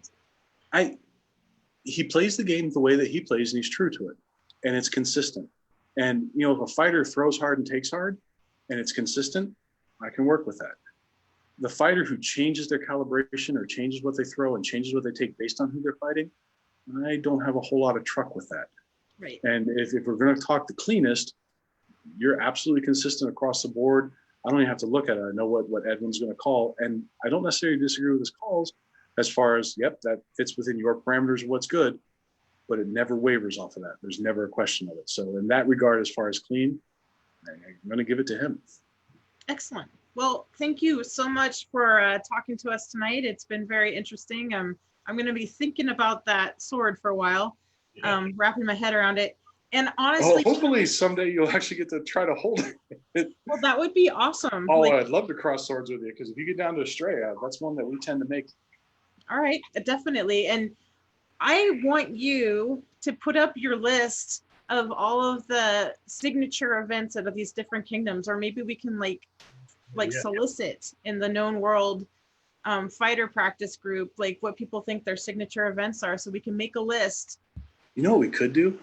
he plays the game the way that he plays, and he's true to it. And it's consistent. And, if a fighter throws hard and takes hard, and it's consistent, I can work with that. The fighter who changes their calibration or changes what they throw and changes what they take based on who they're fighting, I don't have a whole lot of truck with that. Right. And if we're going to talk the cleanest, you're absolutely consistent across the board. I don't even have to look at it. I know what Edwin's going to call. And I don't necessarily disagree with his calls as far as, yep, that fits within your parameters of what's good, but it never wavers off of that. There's never a question of it. So in that regard, as far as clean, I'm going to give it to him. Excellent. Well, thank you so much for talking to us tonight. It's been very interesting. I'm going to be thinking about that sword for a while, wrapping my head around it. And honestly, hopefully someday you'll actually get to try to hold it. Well, that would be awesome. I'd love to cross swords with you, because if you get down to Estrella, that's one that we tend to make. All right, definitely. And I want you to put up your list of all of the signature events out of these different kingdoms, or maybe we can solicit in the known world fighter practice group, what people think their signature events are, so we can make a list. You know what we could do?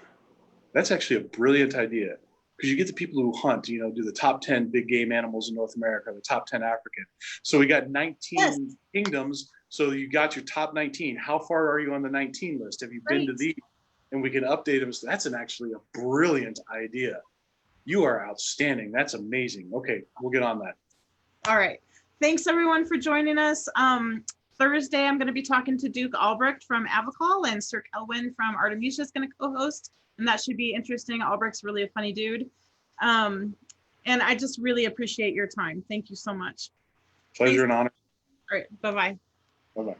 That's actually a brilliant idea, because you get the people who hunt, do the top 10 big game animals in North America, the top 10 African. So we got 19 kingdoms. So you got your top 19. How far are you on the 19 list? Have you been to these? And we can update them. So that's actually a brilliant idea. You are outstanding. That's amazing. Okay, we'll get on that. All right. Thanks everyone for joining us. Thursday, I'm going to be talking to Duke Albrecht from Avacol, and Sir Elwyn from Artemisia is going to co-host, and that should be interesting. Albrecht's really a funny dude. And I just really appreciate your time. Thank you so much. Pleasure and honor. All right. Bye-bye. Bye-bye.